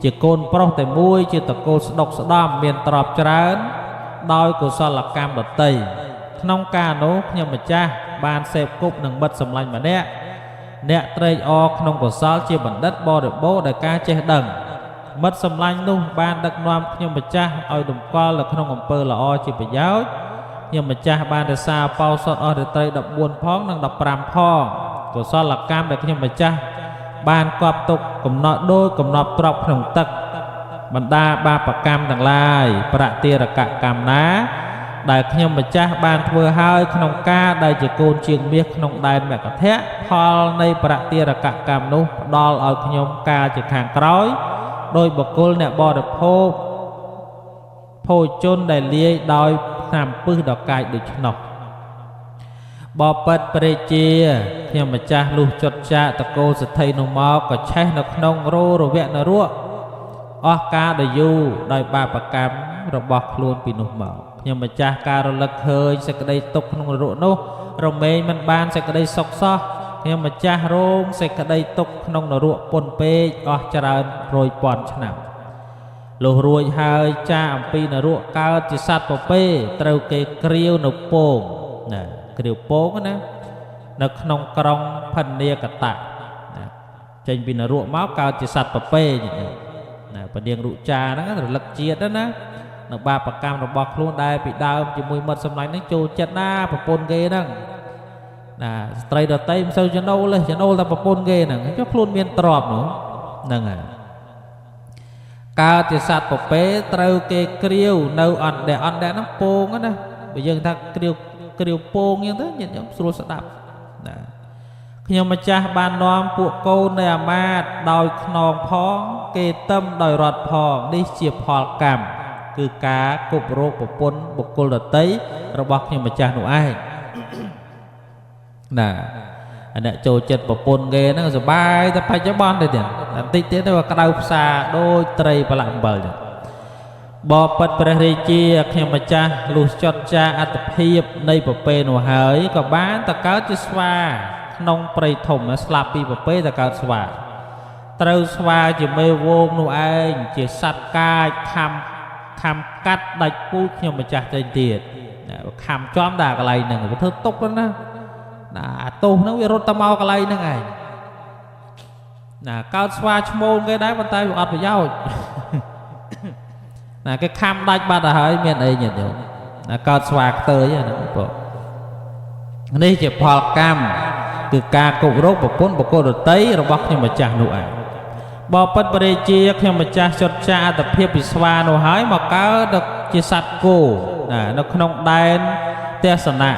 ជាកូនប្រុសតែមួយជាតកូលស្ដុកស្ដំមានទ្រព្យច្រើនដោយកុសលកម្មដតីក្នុងការនោះខ្ញុំម្ចាស់បានសេពគប់នឹងមិត្តសម្លាញ់ម្នាក់អ្នកត្រេកអរក្នុងកុសលជាបណ្ឌិតបរិបូរណ៍ដោយការចេះដឹងមិត្តសម្លាញ់នោះបានដឹកនាំខ្ញុំម្ចាស់ឲ្យតម្កល់នៅក្នុងអំពើល្អជាប្រយោជន៍ខ្ញុំម្ចាស់បានរក្សាបោសុតអស់រាត្រី14ផងនិង15ផងកុសលកម្មដែលខ្ញុំម្ចាស់បានកប់ទុកកំណត់ដោយកំណត់ទ្រព្យក្នុងទឹកបណ្ដាបាបកម្មទាំងឡាយប្រតិរកកម្មណាដែលខ្ញុំម្ចាស់បានធ្វើហើយក្នុងការដែលជាកូនជាងមាសក្នុងដែនមគធៈផលនៃប្រតិរកកម្មនោះផ្ដល់ឲ្យខ្ញុំកាលជាខាងក្រោយដោយបុគ្គលអ្នកបរិភោគភោជនដែលលាយដោយថ្នាំពឹសដល់កាយដូច្នោះបបិទ្ធព្រះរាជាខ្ញុំម្ចាស់លុះចត់ចាកតកូលសិទ្ធិនោះមកក៏ឆេះនៅក្នុងរោរវៈនរកអស់កាលដ៏យូរដោយបាបកម្មរបស់ខ្លួនពីនោះមកខ្ញុំម្ចាស់ការរលឹកឃើញសេចក្តីទុក្ខក្នុងនរកនោះរមែងមិនបានសេចក្តីសុខសោះខ្ញុំម្ចាស់រងសេចក្តីទុក្ខក្នុងនរកពន់ពេកអស់ច្រើនរយពាន់ឆ្នាំលុះរួចហើយចាអំពីនរកកើតជាសត្វពពែត្រូវគេគ្រាវនៅពងណាគ្រាវពងណានៅក្នុងក្រុងផិនាកតៈណាចេញពីនរកមកកើតជាសត្វពពែណាពនាងរុចាហ្នឹងរលឹកជាតិណានៅបាបកម្មរបស់ខ្លួនដែលពីដើមជាមួយមិត្តសម្លាញ់ហ្នឹងចូលចិត្តណាប្រពន្ធគេហ្នឹងណាស្ត្រីដតីមិនសូវចំណូលទេចំណូលតែប្រពន្ធគេហ្នឹងចុះខ្លួនមានទ្រព្យនោះហ្នឹងហើយកើតជាសត្វពពែត្រូវគេគ្រាវនៅអន្តៈហ្នឹងពងណាបើយើងថាគ្រាវពងអញ្ចឹងទៅញាតិញោមស្រួលស្ដាប់ណាខ្ញុំម្ចាស់បាននាំពួកកូននៃអាមាត្យដោយខ្នងផងគេតឹមដោយរត់ផងនេះជាផលកម្មគឺការគប់រោគប្រពន្ធបុគ្គលដតីរបស់ខ្ញុំម្ចាស់នោះឯងណាអ្នកចូលចិត្តប្រពន្ធគេហ្នឹងសុបាយតែបច្ចុប្បន្នទេបន្តិចទៀតទៅក្តៅផ្សាដូចត្រីប្រឡាក់អំបិលចឹងបបិទ្ធព្រះរាជាខ្ញុំម្ចាស់លុះចត់ចាអត្តភាពនៃពពែនោះហើយក៏បានតកើតជាស្វាក្នុងព្រៃធំស្លាប់ពីពពែតកើតស្វាត្រូវស្វាជាមេវងនោះឯងជាសត្វកាចខំកាត់ដាច់ពូជខ្ញុំម្ចាស់ទៅទៀតខំចំដល់កន្លែងហ្នឹងវាធ្វើទុកណាអាទោសហ្នឹងវារត់ទៅមកកន្លែងហ្នឹងឯងណាកើតស្វាឈ្មោលគេដែរប៉ុន្តែវាអត់ប្រយោជន៍ណាគេខំដាច់បាត់ទៅហើយមានអីញាតិញោមណាកើតស្វាខ្ទើយហ្នឹងបង នេះជាផលកម្មគឺការគប់រោគប្រពន្ធបកុលដតីរបស់ខ្ញុំម្ចាស់នោះឯងបបិទ្ធបរិជាខ្ញុំម្ចាស់ចត់ចាអត្តភាពពិស្វានោះហើយមកកើតជាសត្វគោណានៅក្នុងដែនទេសនៈ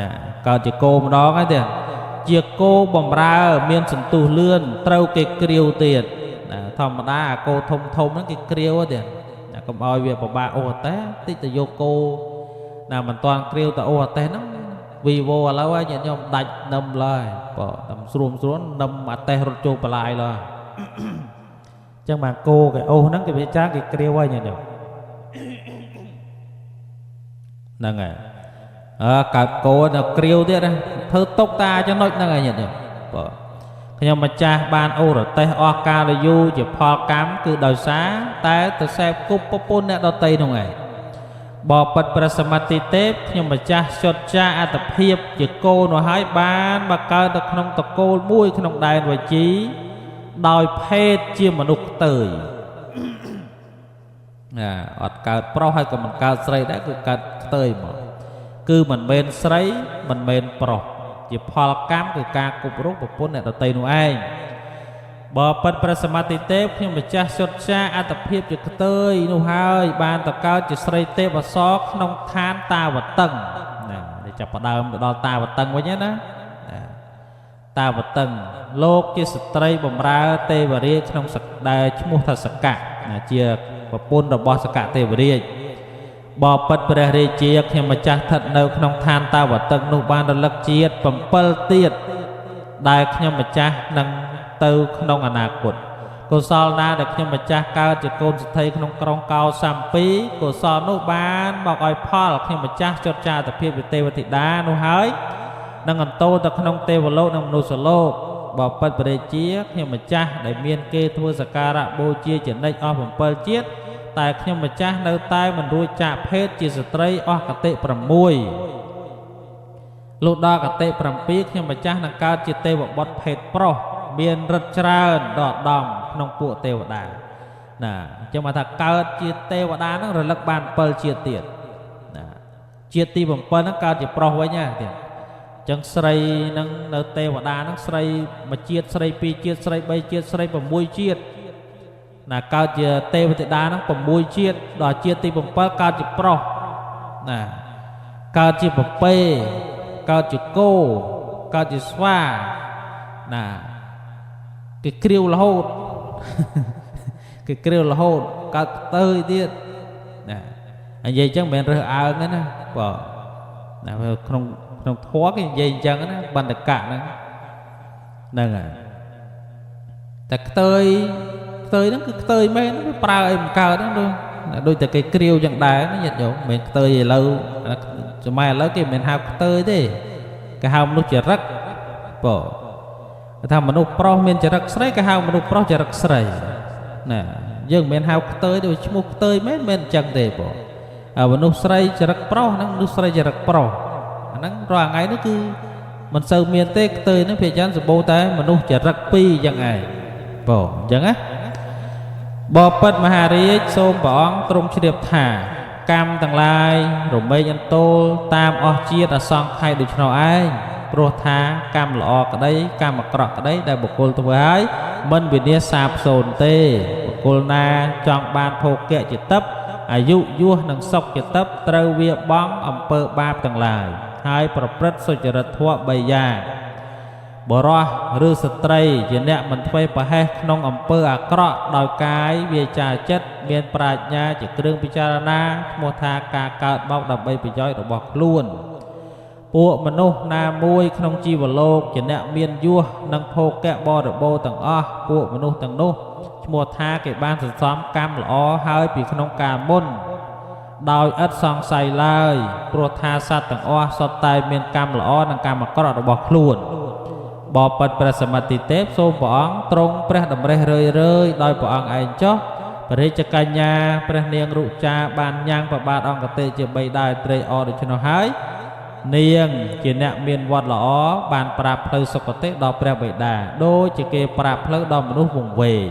ណាកើតជាគោម្ដងហើយទៀតជាគោបំរើមានសន្ទុះលឿនត្រូវគេគ្រាវទៀតណាធម្មតាអាគោធំហ្នឹងគេគ្រាវទៀតណាកុំឲ្យវាពិបាកអូសអតេតិចទៅយកគោណាមិនតាន់គ្រាវទៅអូសអតេហ្នឹងវីវឥឡូវញាតិញោមដាច់នឹមឡើយបើតាមស្រួលនឹមអតេរត់ចូលបលាយឡើយអញ្ចឹងបាទគោគេអូសហ្នឹងគេវាចាគេគ្រាវហើយញាតិញោមហ្នឹងហើយកើតគោទៅគ្រាវទៀតធ្វើຕົកតាចំណុចហ្នឹងហើយញាតិញោមបាទខ្ញុំម្ចាស់បានអូរទេសអស់កាលយូរជាផលកម្មគឺដោយសារតែទៅសេពគប់ប្រពន្ធអ្នកដតីនោះឯងបបិទ្ធព្រះសម្មាទិទេពខ្ញុំម្ចាស់ចត់ចាអត្តភាពជាគោនោះហើយបានមកកើតទៅក្នុងតកូលមួយក្នុងដែនវជីដោយភេទជាមនុស្សខ្ទើយអត់កើតប្រុសហើយក៏មិនកើតស្រីដែរគឺកើតខ្ទើយមកគឺមិនមែនស្រីមិនមែនប្រុសជាផលកម្មគឺការគប់រោគប្រពន្ធអ្នកដតីនោះឯងបបិទ្ធព្រះសម្មាទិទេពខ្ញុំម្ចាស់ចត់ចាអត្តភាពជាខ្ទើយនោះហើយបានទៅកើតជាស្រីទេពអសរក្នុងឋានតាវតឹងណានេះចាប់ផ្ដើមទៅដល់តាវតឹងវិញណាតាវតឹងលោកជាស្ត្រីបម្រើទេវរាជក្នុងដែលឈ្មោះថាសកៈណាជាប្រពន្ធរបស់សកៈទេវរាជបបិទ្ធព្រះរាជាខ្ញុំម្ចាស់ស្ថិតនៅក្នុងឋានតាវតឹងនោះបានរលឹកជាតិ7ទៀតដែលខ្ញុំម្ចាស់នឹងទៅក្នុងអនាគតកុសលណាដែលខ្ញុំម្ចាស់កើតជាកូនសទ្ធិក្នុងក្រុងកោសាំពីកុសលនោះបានមកឲ្យផលខ្ញុំម្ចាស់ចត់ចាអត្តភាពទេវធីតានោះហើយនឹងអន្តោទៅក្នុងទេវលោកនិងមនុស្សលោកបបិទ្ធព្រះរាជាខ្ញុំម្ចាស់ដែលមានគេធ្វើសក្ការៈបូជាជានិច្ចអស់7ជាតិតែខ្ញុំម្ចាស់នៅតែមិនរួចចាកភេទជាស្ត្រីអស់កតិ6លុះដល់កតិ7ខ្ញុំម្ចាស់នឹងកើតជាទេវបុត្រភេទប្រុសមានរិទ្ធច្រើនដល់ដំក្នុងពួកទេវតាណាអញ្ចឹងមកថាកើតជាទេវតាហ្នឹងរលឹកបាន7ជាតិទៀតណាជាតិទី7ហ្នឹងកើតជាប្រុសវិញណាទៀតអញ្ចឹងស្រីហ្នឹងនៅទេវតាហ្នឹងស្រីមួយជាតិស្រី2ជាតិស្រី3ជាតិស្រី6ជាតិណាកើតជាទេវតាហ្នឹង6ជាតិដល់ជាតិទី7កើតជាប្រុសណាកើតជាពពែកើតជាគោកើតជាស្វាណាគេគ្រាវរហូតគេគ្រាវរហូតកើតទៅទៀតណានិយាយអញ្ចឹងមិនមែនរើសអើងទេណាបាទណាក្នុងធម៌គេនិយាយអញ្ចឹងណាបណ្ឌកៈហ្នឹងហើយតែខ្ទើយហ្នឹងគឺខ្ទើយមែនវាប្រើអីមិនកើតហ្នឹងដូចតែគេគ្រាវយ៉ាងដែរញាតិញោមមិនមែនខ្ទើយឥឡូវសម័យឥឡូវគេមិនមែនហៅខ្ទើយទេគេហៅមនុស្សចរិតបាទគេថាមនុស្សប្រុសមានចរិតស្រីគេហៅមនុស្សប្រុសចរិតស្រីណាយើងមិនមែនហៅខ្ទើយដូចឈ្មោះខ្ទើយមែនអញ្ចឹងទេបងមនុស្សស្រីចរិតប្រុសហ្នឹងមនុស្សស្រីចរិតប្រុសអាហ្នឹងរាល់ថ្ងៃនេះគឺមិនសូវមានទេខ្ទើយហ្នឹងភាគច្រើនសម្បូរតែមនុស្សចរិត2អញ្ចឹងឯងបងអញ្ចឹងណាបបិទ្ធមហារាជសូមព្រះអង្គទ្រង់ជ្រាបថាកម្មទាំងឡាយរមែងអន្ទោលតាមអស់ជាតិអសង្ខ័យដូច្នោះឯងព្រោះថាកម្មល្អក្តីកម្មអាក្រក់ក្តីដែលបុគ្គលធ្វើហើយមិនវិនាសសាបសូន្យទេបុគ្គលណាចង់បានភោគៈជាទឹកអាយុយសនិងសុខជាទឹកត្រូវវាបង់អំពើបាបទាំងឡាយហើយប្រព្រឹត្តសុចរិតធម៌3យ៉ាងបរោះឬស្ត្រីជាអ្នកមិនធ្វេសប្រហែសក្នុងអំពើអាក្រក់ដោយកាយវាចាចិត្តមានប្រាជ្ញាជាគ្រឿងពិចារណាឈ្មោះថាការកើតមកដើម្បីប្រយោជន៍របស់ខ្លួនពួកមនុស្សណាមួយក្នុងជីវលោកជាអ្នកមានយសនិងភោគៈបរិបូរណ៍ទាំងអស់ពួកមនុស្សទាំងនោះឈ្មោះថាគេបានសន្សំកម្មល្អហើយពីក្នុងការមុនដោយឥតសង្ស័យឡើយព្រោះថាសត្វទាំងអស់សុទ្ធតែមានកម្មល្អនិងកម្មអាក្រក់របស់ខ្លួនបបិទ្ធព្រះសម្មាទិទេពសូមព្រះអង្គទ្រង់ព្រះតម្រេះរឿយដោយព្រះអង្គឯងចុះព្រះរាជកញ្ញាព្រះនាងរុចាបានញ៉ាំងប្របាទអង្គទេជាបីដែរត្រេកអរដូច្នោះហើយនាងជាអ្នកមានវត្តល្អបានប្រាប់ផ្លូវសុគតិដល់ព្រះបិតាដូចជាគេប្រាប់ផ្លូវដល់មនុស្សវង្វេង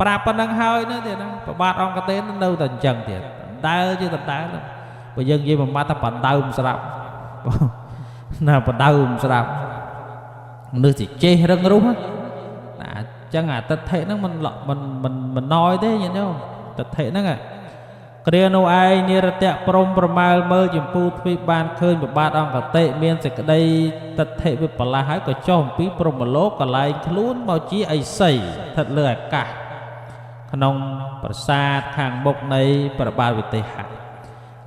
ប្រាប់ប៉ុណ្ណឹងហើយណាទៀតណាប្របាទអង្គទេនៅតែអញ្ចឹងទៀតដើរជាដដែលបើយើងនិយាយមួយម៉ាត់ថាបណ្ដើមស្រាប់ ណាបដៅស្ដាប់មនុស្សចេះរឹងរូសណាចឹងអាទិដ្ឋិហ្នឹងមិនណយទេញាតិញោមទិដ្ឋិហ្នឹងគ្រានោះឯងនិរតៈព្រមប្រមាលមើលចម្ពូទ្វីបបានឃើញប្របាទអង្គតិមានសេចក្តីទិដ្ឋិវិបលាសហើយក៏ចុះអំពីព្រហ្មលោកកន្លែងខ្លួនមកជាឥសីស្ថិតលើអាកាសក្នុងប្រាសាទខាងមុខនៃព្រះបាទវិទេហៈ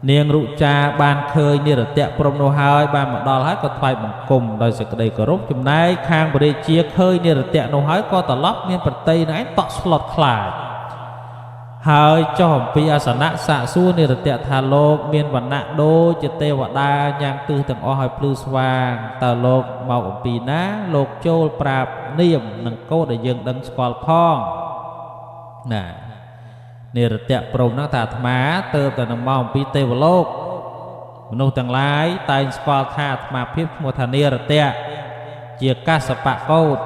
នាងរុចាបានឃើញនិរតៈព្រំនោះហើយបានមកដល់ហើយក៏ថ្វាយបង្គំដោយសេចក្តីគោរពចំណែកខាងព្រះរាជាឃើញនិរតៈនោះហើយក៏ត្រឡប់មានប្រតិយនឹងឯងតក់ស្លុតខ្លាចហើយចុះអំពីអាសនៈសាកសួរនិរតៈថាលោកមានវណ្ណៈដូចជាទេវតាយ៉ាងទិសទាំងអស់ឲ្យភ្លឺស្វាងតើលោកមកអំពីណាលោកចូលប្រាប់នាមនិងកូនដែលយើងដឹងស្គាល់ផងណានិរតៈព្រមហ្នឹងថាអាត្មាទៅតែនឹងមកអំពីទេវលោកមនុស្សទាំងឡាយតែងស្គាល់ថាអាត្មាភាពឈ្មោះថានិរតៈជាកសបកោត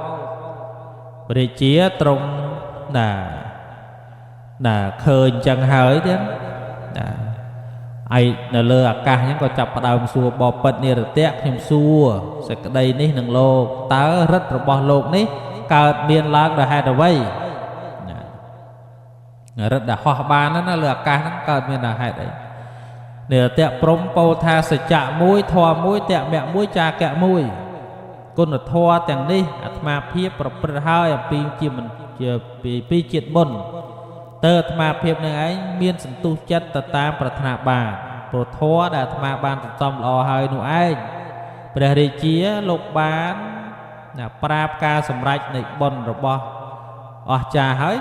ព្រះរាជាទ្រង់ណាឃើញចឹងហើយទៀតណាឯនៅលើអាកាសហ្នឹងក៏ចាប់ផ្ដើមសួរបបិទ្ធនិរតៈខ្ញុំសួរសេចក្តីនេះនឹងលោកតើរិទ្ធរបស់លោកនេះកើតមានឡើងដោយហេតុអ្វីរិទ្ធដែលហោះបានណាលើអាកាសហ្នឹងកើតមានដោយហេតុអីនិរតៈព្រំពោលថាសច្ចៈមួយធម៌មួយតមៈមួយចាកៈមួយគុណធម៌ទាំងនេះអាត្មាភាពប្រព្រឹត្តហើយអំពីពីជាតិមុនតើអាត្មាភាពនឹងឯងមានសន្ទុះចិត្តទៅតាមប្រាថ្នាបានព្រោះធម៌ដែលអាត្មាបានសន្សំល្អហើយនោះឯងព្រះរាជាលោកបានប្រាប់ការសម្រេចនៃបុណ្យរបស់អស្ចារ្យហើយ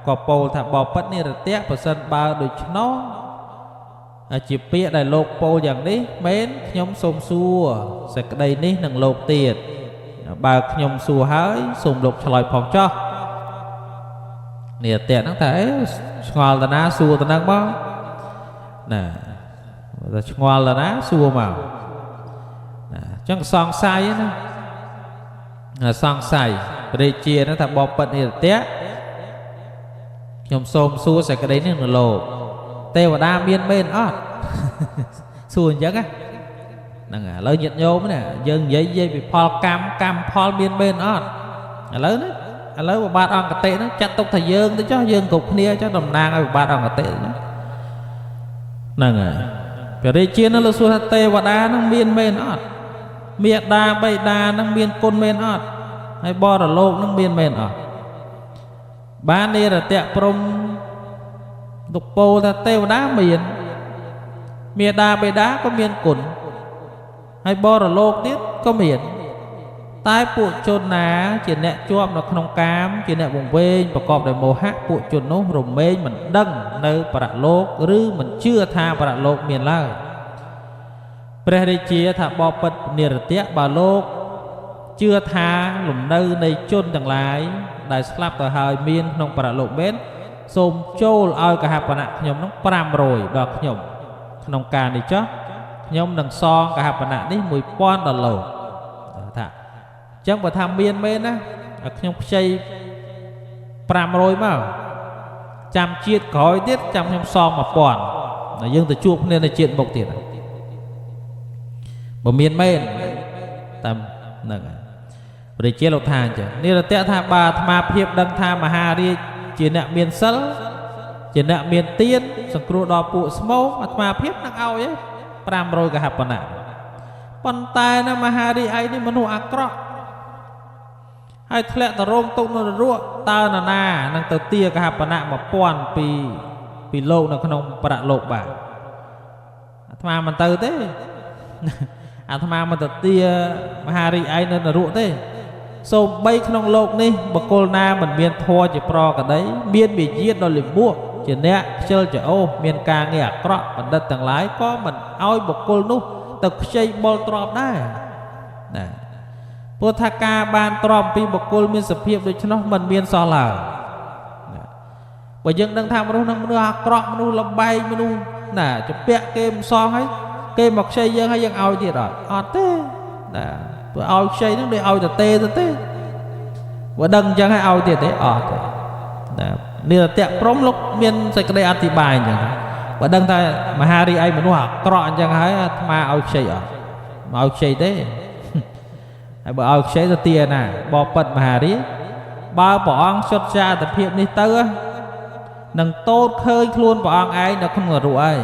ក៏ពោលថាបបិទ្ធនិរតៈប្រសិនបើដូច្នោះជាពាក្យដែលលោកពោលយ៉ាងនេះមែនខ្ញុំសូមសួរសេចក្តីនេះនឹងលោកទៀតបើខ្ញុំសួរហើយសូមលោកឆ្លើយផងចុះនិរតៈហ្នឹងថាអេឆ្ងល់តាណាសួរតាហ្នឹងមកណាតែឆ្ងល់តាណាសួរមកណាអញ្ចឹងសង្ស័យណាសង្ស័យព្រះរាជាហ្នឹងថាបបិទ្ធនិរតៈខ្ញុំសូមសួរសេចក្តីនេះនឹងលោកទេវតាមានមែនអត់សួរអញ្ចឹងហ្នឹងឥឡូវញាតិញោមនេះយើងនិយាយពីផលកម្មផលមានមែនអត់ឥឡូវនេះឥឡូវប្របាទអង្គតិហ្នឹងចាត់ទុកថាយើងទៅចុះយើងគ្រប់គ្នាចុះតំណាងឲ្យប្របាទអង្គតិហ្នឹងហើយព្រះរាជានឹងលើសួរថាទេវតាហ្នឹងមានមែនអត់មេដាបៃតាហ្នឹងមានគុណមែនអត់ហើយបរលោកហ្នឹងមានមែនអត់បាននិរតៈព្រំលោកពោលថាទេវតាមានមេដាបេដាក៏មានគុណហើយបរលោកទៀតក៏មានតែពួកជនណាជាអ្នកជាប់នៅក្នុងកាមជាអ្នកវង្វេងប្រកបដោយមោហៈពួកជននោះរមែងមិនដឹងនៅបរលោកឬមិនជឿថាបរលោកមានឡើយព្រះរាជាថាបបិទ្ធនិរតៈបើលោកជឿថាលំនៅនៃជនទាំងឡាយដែលស្លាប់ទៅហើយមានក្នុងបរលោកមែនសូមចូលឲ្យកហបណៈខ្ញុំនឹង500ដល់ខ្ញុំក្នុងការនេះចុះខ្ញុំនឹងសងកហបណៈនេះ1000ដល់លោកថាអញ្ចឹងបើថាមានមែនណាខ្ញុំខ្ចី500មកចាំជាតិក្រោយទៀតចាំខ្ញុំសង1000ហើយយើងទៅជួបគ្នានៅជាតិមុខទៀតបើមានមែនតាមហ្នឹងព្រះជាលោកថាអញ្ចឹងនិរតៈថាបើអាត្មាភាពដឹងថាមហារាជជាអ្នកមានសិលជាអ្នកមានទានសង្គ្រោះដល់ពួកស្មោអាត្មាភាពនឹងឲ្យ500កហបណៈប៉ុន្តែនៅមហារាជឯនេះមនុស្សអាក្រក់ហើយធ្លាក់ទៅរោមទុកនៅនរកតើនរណានឹងទៅទាកហបណៈ1000ពីលោកនៅក្នុងប្រាក់លោកបាទអាត្មាមិនទៅទេអាត្មាមិនទៅទាមហារាជឯនៅនរកទេសូម្បីក្នុងโลกនេះបុគ្គលណាមិនមានធម៌ជាប្រក្តីមានវិញ្ញាណដ៏លិបួសជាអ្នកខ្ជិលច្អូសមានការងារអាក្រក់បណ្ឌិតទាំងឡាយក៏មិនឲ្យបុគ្គលនោះទៅខ្ចីបុលទ្រព្យដែរណាព្រោះថាការបានទ្រព្យពីបុគ្គលមានសភាពដូច្នោះមិនមានសោះឡើយបើយើងដឹងថាមនុស្សនឹងមនុស្សអាក្រក់មនុស្សលបែងមនុស្សណាជពាក់គេមិនសងហើយគេមកខ្ចីយើងហើយយើងឲ្យទៀតអត់ទេណាព្រោះឲ្យខ្ចីហ្នឹងដូចឲ្យទៅទេបើដឹងអញ្ចឹងហើយឲ្យទៀតទេអត់ទេណានិរតៈព្រំលោកមានសេចក្តីអធិប្បាយអញ្ចឹងបើដឹងថាមហារាជឯងមនុស្សអាក្រក់អញ្ចឹងហើយអាត្មាឲ្យខ្ចីអត់ ao chơi thế hay bữa ao chơi ra tiền à bỏ bật mà hà đi ba bỏ ăn xuất ra tập hiệp đi tơ nâng tốt khơi luôn bỏ ăn ai nó không ngờ rượu ai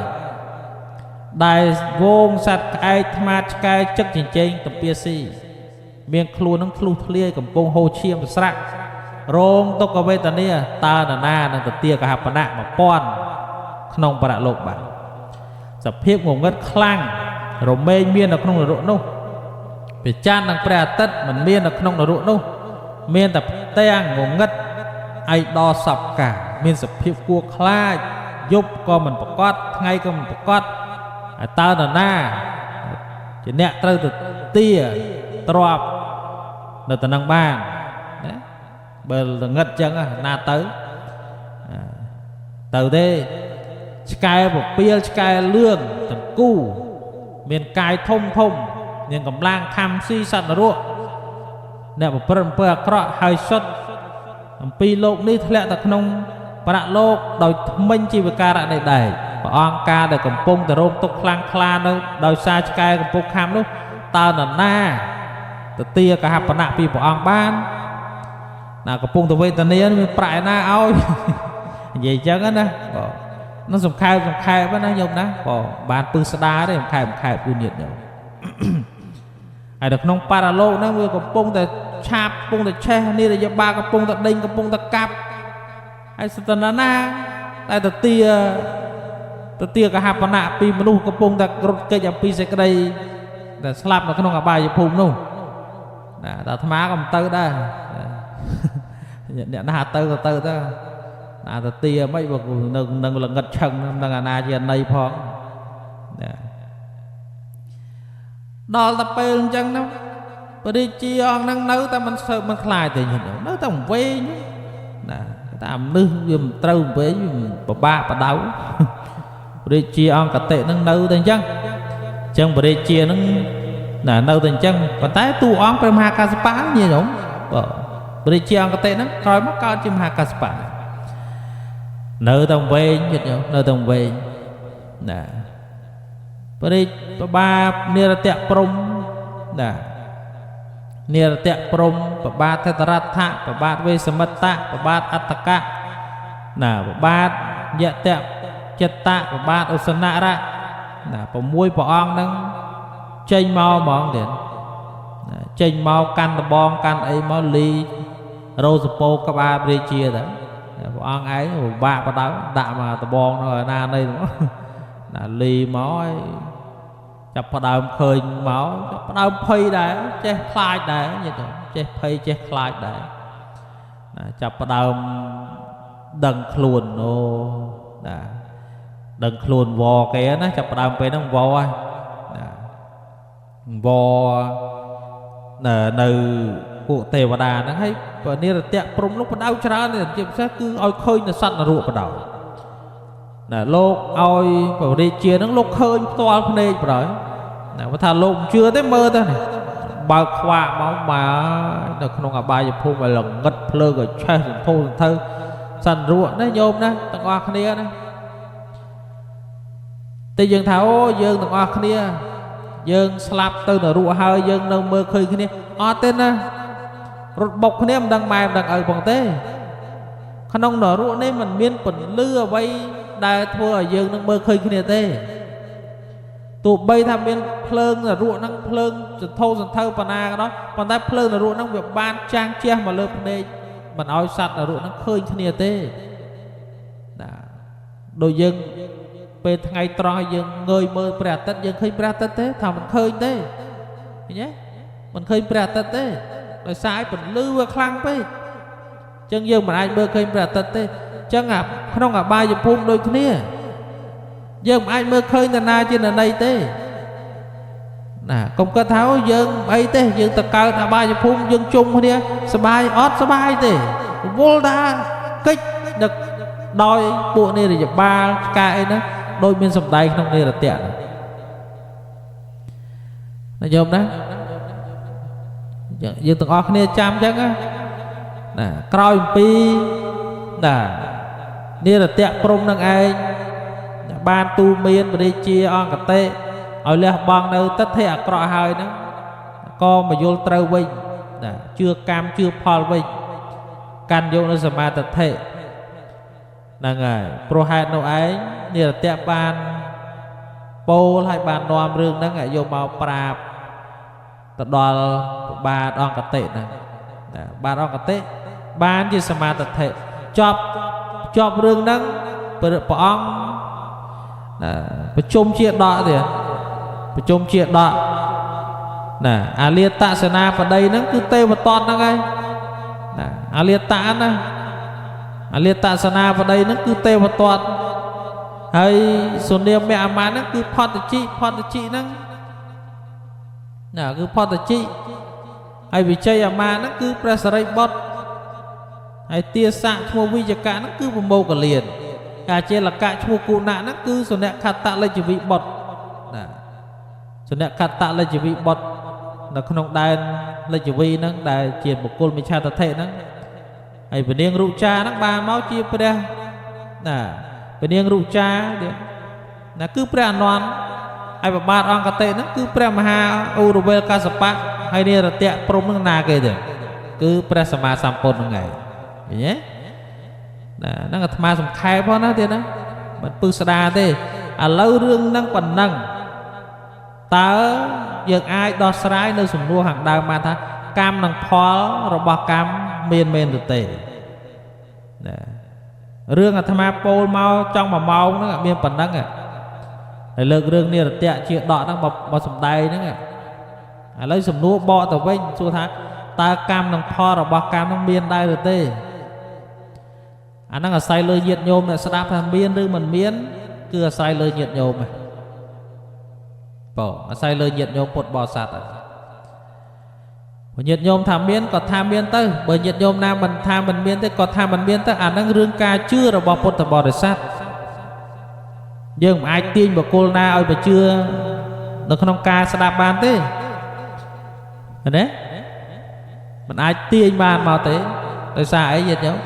đại vông sạch ai tham cái chất trên trên tập bia si miệng luôn nó luôn lia cầm công hồ chiêm sạch rong tốc về tận đây ta là na nâng tập tia cả hạt nạ mà pon không bà đã lột bà tập hiệp ngủ ngất khlang rồi mê miên là không là rượu nô vì chan đang bè tất mình miên là không là rượu nô miên tập teng ngủ ngất ai đo sập cả miên sập hiệp cua khai giúp con mình bọc cót ngay con mình bọc cót ta là na chỉ nẹt từ từ tia trọp là từ năng ban bờ là ngất chân à na tới từ đây sky một bia sky lương tầm cu miền cài thông thông nhưng cầm lang tham si sạch là ruộng nè một bờ cọ hai xuất pi lục ní lẹ tập nông và đã lục đòi minh chi về ca đã đầy đầy và on ca để cầm pung từ rôm tục lang klan đâu đòi xa sky cầm pung kham lúc tao là na từ tia cả hạt và nạ pi của on ban nào cầm pung từ về tận đây mình phải na ao vậy chứ á nó dùng khai với nó dùng đó bỏ bàn pư sa đá đấy khai pư nhiệt nhiều ai được nông paralo nó vừa có pung từ chạp pung từ che ni là ba cái pung từ đinh cái pung từ cạp ai sờ na na ai từ tia cái hạt và nạ pi mà nu cái pung từ cây nhà pi sẽ cái đây để slap nó cái nông cả bài giờ phun nu nè ta tham á cầm tơ đây nhận nó hạt tơ đó à ta tia mấy bậc nâng là ngật chân nâng na chỉ này phong đó là bền chân đâu bởi đi chi on nâng nấu ta mình sợ mình khai thì nhìn nó ta không về nhé nè ta nư dùm trâu về dùm bà đấu bởi đi chi on cả tệ nâng nấu tên chân chân bởi đi chia nâng nè nấu tên chân còn tái tu on cái ma ca spa như đúng bởi đi chi on cả tệ nâng coi mất cao chim ha ca spa nợ đồng về nợ đồng về nè bởi đi ba nia là tẹt prom nè nia là tẹt prom ba theta ratha ba về samata ba ataka nè ba dạ tẹt chết ta ba osana ra nè môi bỏ on nâng chênh mau mong đến chênh mau can bong can ấy mau ly rose po các ba bê chia đó ăn ấy ba bắt đầu đạ mà tờ bon rồi na đây đúng không là ly máu ấy chập bắt đầu khơi máu bắt đầu phay đấy che khai đấy như thế che phay che khai đấy chập bắt đầu đằng luồn ô đằng luồn vò kia nó chập bắt đầu về nó vò vò nơi cụ tề và đà nó hay và nên là tẹt prom lúc bắt đầu chả nên chim sẽ cứ oi khơi là săn là ruộng bắt đầu là lô oi vào đi chia nó lúc khơi toa phân đây rồi là mà thà lô chưa tới mơ thôi này bao khoa máu mà được không cả ba giờ phun mà lần ngất lơ rồi chơi thô thơ săn ruộng đấy nhôm đó tặng hoa kia đấy tây dương tháo dương tặng hoa kia dương slap từ là ruộng hơi dương đâu mơ khơi kia o tên á rụt bọc này mình đang mài đang ở bằng té khăn ông nở ruộng này mình miên quần lưa bay đại thua ở dương đang mơ khơi kia té tụ bay tham miên phơn là ruộng đang phơn thâu dần thâu pana đó còn ta phơn là ruộng đang việc ban trang che mà lơ đây mình oi sạch là ruộng đang khơi kia té đôi dương về ngày trò dương người mơ bẹt tất dương khơi bẹt tất thế thằng mình khơi té nhé mình khơi bẹt tất thế rồi sai mình lưu khăn với chân dương mà ai bơ khơi bẹt tất thế chân à không cả ba giờ phun đôi kia dương mà ai mơ khơi là na trên là đây thế nè công cơ tháo dương ấy thế dương tập cao là ba giờ phun dương chung đi sờ bài ót sờ bài thế vô đa kích được đôi bộ này là ba cái đó đôi bên sầm tay không đây là tiện nó nhôm đó dương từng óc này chăm chắc á nè coi pi nèนี่là tiện prom năng ai ban tu miên và đi chia on cả tê ឲ្យលះបង់នៅទិដ្ឋិអាក្រក់ហើយហ្នឹងក៏មកយល់ត្រូវវិញណាជឿកម្មជឿផលវិញកាន់យកនៅសមាទិដ្ឋិហ្នឹងហើយព្រោះហេតុនោះឯងនិរតៈបានពោលឲ្យបាននាំរឿងហ្នឹងយកមកប្រាប់ទៅដល់បាទអង្គតិហ្នឹងបាទអង្គតិបានជាសមាទិដ្ឋិចប់រឿងហ្នឹងព្រះអង្គប្រជុំជាដកទៀតប្រជុំជាដកណាអាលាតសេនាបតីហ្នឹងគឺទេវតតហ្នឹងហើយណាអាលាតណាអាលាតសេនាបតីហ្នឹងគឺទេវតតហើយសុនាមអាមាហ្នឹងគឺផតជិហ្នឹងណាគឺផតជិហើយវិជ័យអាមាហ្នឹងគឺព្រះសរិបុត្រហើយទាស័កឈ្មោះវិជ្ជកៈហ្នឹងគឺប្រមោគលានអាចេលកៈឈ្មោះគូណៈហ្នឹងគឺសុនខតលិជ្ជវិបុត្រណាសុនខតលិជ្ជវិបុត្រនៅក្នុងដែនលិជ្ជវីហ្នឹងដែលជាបុគ្គលមិច្ឆាទិដ្ឋិហ្នឹងហើយពនាងរុចាហ្នឹងបានមកជាព្រះណាពនាងរុចាណាគឺព្រះអនន្តហើយប្របាទអង្គតិហ្នឹងគឺព្រះមហាឧរវេលកសបៈហើយនិរតៈព្រំហ្នឹងណាគេទៅគឺព្រះសម្មាសម្ពុទ្ធហ្នឹងឯងឃើញទេណាហ្នឹងអាត្មាសំខែផងណាទៀតណាមិនពឹស្ដាទេឥឡូវរឿងហ្នឹងប៉ុណ្ណឹងតើយើងអាចដោះស្រាយនៅសំណួរខាងដើមបានថាកម្មនិងផលរបស់កម្មមានមែនទេណារឿងអាត្មាពោលមកចង់1ម៉ោងហ្នឹងមានប៉ុណ្ណឹងហើយលើករឿងនិរតៈជាដកហ្នឹងមកសំដែងហ្នឹងឥឡូវសំណួរបកទៅវិញសួរថាតើកម្មនិងផលរបស់កម្មហ្នឹងមានដែរឬទេអាហ្នឹងអាស្រ័យលើញាតិញោមអ្នកស្ដាប់ថាមានឬមិនមានគឺអាស្រ័យលើញាតិញោមហ្នឹងបងអាស្រ័យលើញាតិញោមពុទ្ធបរិស័ទញាតិញោមថាមានក៏ថាមានទៅបើញាតិញោមណាមិនថាមិនមានទេក៏ថាមិនមានទៅអាហ្នឹងរឿងការជឿរបស់ពុទ្ធបរិស័ទយើងមិនអាចទាញបុគ្គលណាឲ្យមកជឿនៅក្នុងការស្ដាប់បានទេណាមិនអាចទាញបានមកទេដោយសារអីញាតិញោម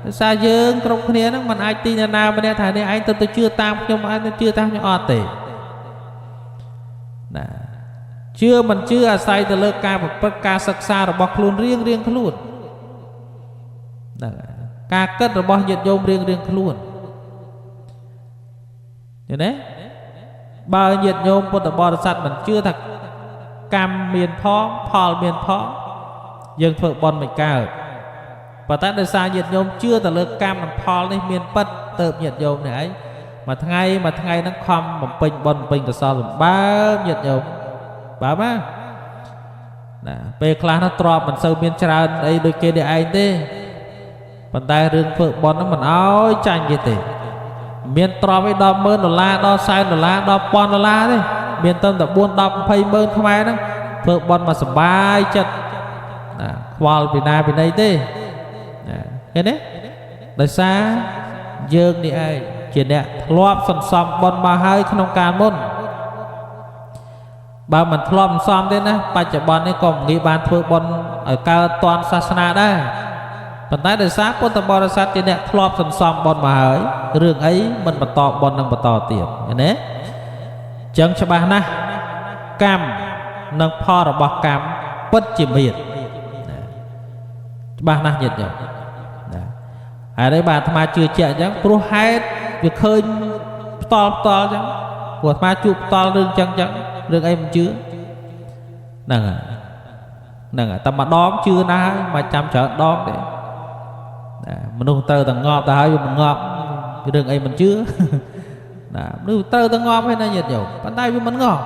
ដោយសារយើងគ្រប់គ្នាហ្នឹងមិនអាចទាញណាម្នាក់ថានេះឯងទៅជឿតាមខ្ញុំឯងទៅជឿតាមខ្ញុំអត់ទេណាជឿមិនជឿអាស្រ័យទៅលើការប្រព្រឹត្តការសិក្សារបស់ខ្លួនរៀងខ្លួនហ្នឹងការគិតរបស់ញាតិញោមរៀងខ្លួនឃើញទេបើញាតិញោមពុទ្ធបរិស័ទមិនជឿថាកម្មមានផលមានផលយើងធ្វើបុណ្យមិនកើតប៉ុន្តែដោយសារញាតិញោមជឿទៅលើកម្មនិងផលនេះមានពិតទៅញាតិញោមនេះឯងមួយថ្ងៃហ្នឹងខំបំពេញបុណ្យបំពេញកុសលសម្បើមញាតិញោមបើណាពេលខ្លះនោះទ្រព្យមិនសូវមានច្រើនអីដូចគេនេះឯងទេប៉ុន្តែរឿងធ្វើបុណ្យហ្នឹងមិនអោយចាញ់គេទេមានទ្រព្យឯដល់$10,000ដល់$100,000ដល់$1,000ទេមានតែ4 10 20ម៉ឺនខ្មែរហ្នឹងធ្វើបុណ្យមកសប្បាយចិត្តណាខ្វល់ពីណាពីណីទេណាឃើញទេដោយសារយើងនេះឯងជាអ្នកធ្លាប់សន្សំបុណ្យមកហើយក្នុងកាលមុនបើមិនធ្លាប់សន្សំទេណាបច្ចុប្បន្ននេះក៏មិនងាយបានធ្វើបុណ្យឲ្យកើតតាន់សាសនាដែរប៉ុន្តែដោយសារពុទ្ធបរិស័ទជាអ្នកធ្លាប់សន្សំបុណ្យមកហើយរឿងអីមិនបន្តបុណ្យនឹងបន្តទៀតឃើញទេអញ្ចឹងច្បាស់ណាស់កម្មនិងផលរបស់កម្មពិតជាមានច្បាស់ណាស់ញាតិញោមហើយនេះបាទអាត្មាជឿជាក់អញ្ចឹងព្រោះហេតុវាឃើញផ្ទាល់អញ្ចឹងព្រោះអាត្មាជួបផ្ទាល់រឿងអញ្ចឹងរឿងអីមិនជឿហ្នឹងតែម្ដងជឿណាស់ហើយមកចាំច្រើនដងទេមនុស្សត្រូវតែងាប់ទៅហើយវាមិនងាប់រឿងអីមិនជឿណាមនុស្សត្រូវតែងាប់ហើយណាញាតិញោមប៉ុន្តែវាមិនងាប់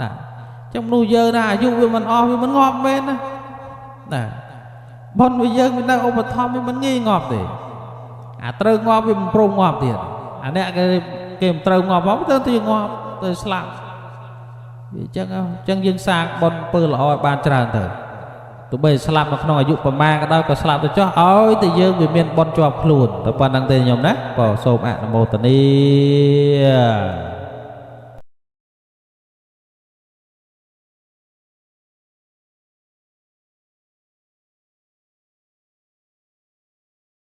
ណាចឹងមនុស្សយើងណាអាយុវាមិនអស់វាមិនងាប់មែនណាបុណ្យវាយើងវានៅឧបត្ថម្ភវាមិនងាយងាប់ទេអាត្រូវងាប់វាមិនព្រមងាប់ទៀតអាអ្នកគេមិនត្រូវងាប់ផងទៅងាប់ទៅស្លាប់វាអញ្ចឹងយើងសាងបុណ្យពើល្អឲ្យបានច្រើនទៅទោះបីស្លាប់នៅក្នុងអាយុប្រមាណក៏ដោយក៏ស្លាប់ទៅចុះឲ្យតែយើងវាមានបុណ្យជាប់ខ្លួនតែប៉ុណ្្នឹងទេញោមណាក៏សូមអនុមោទនា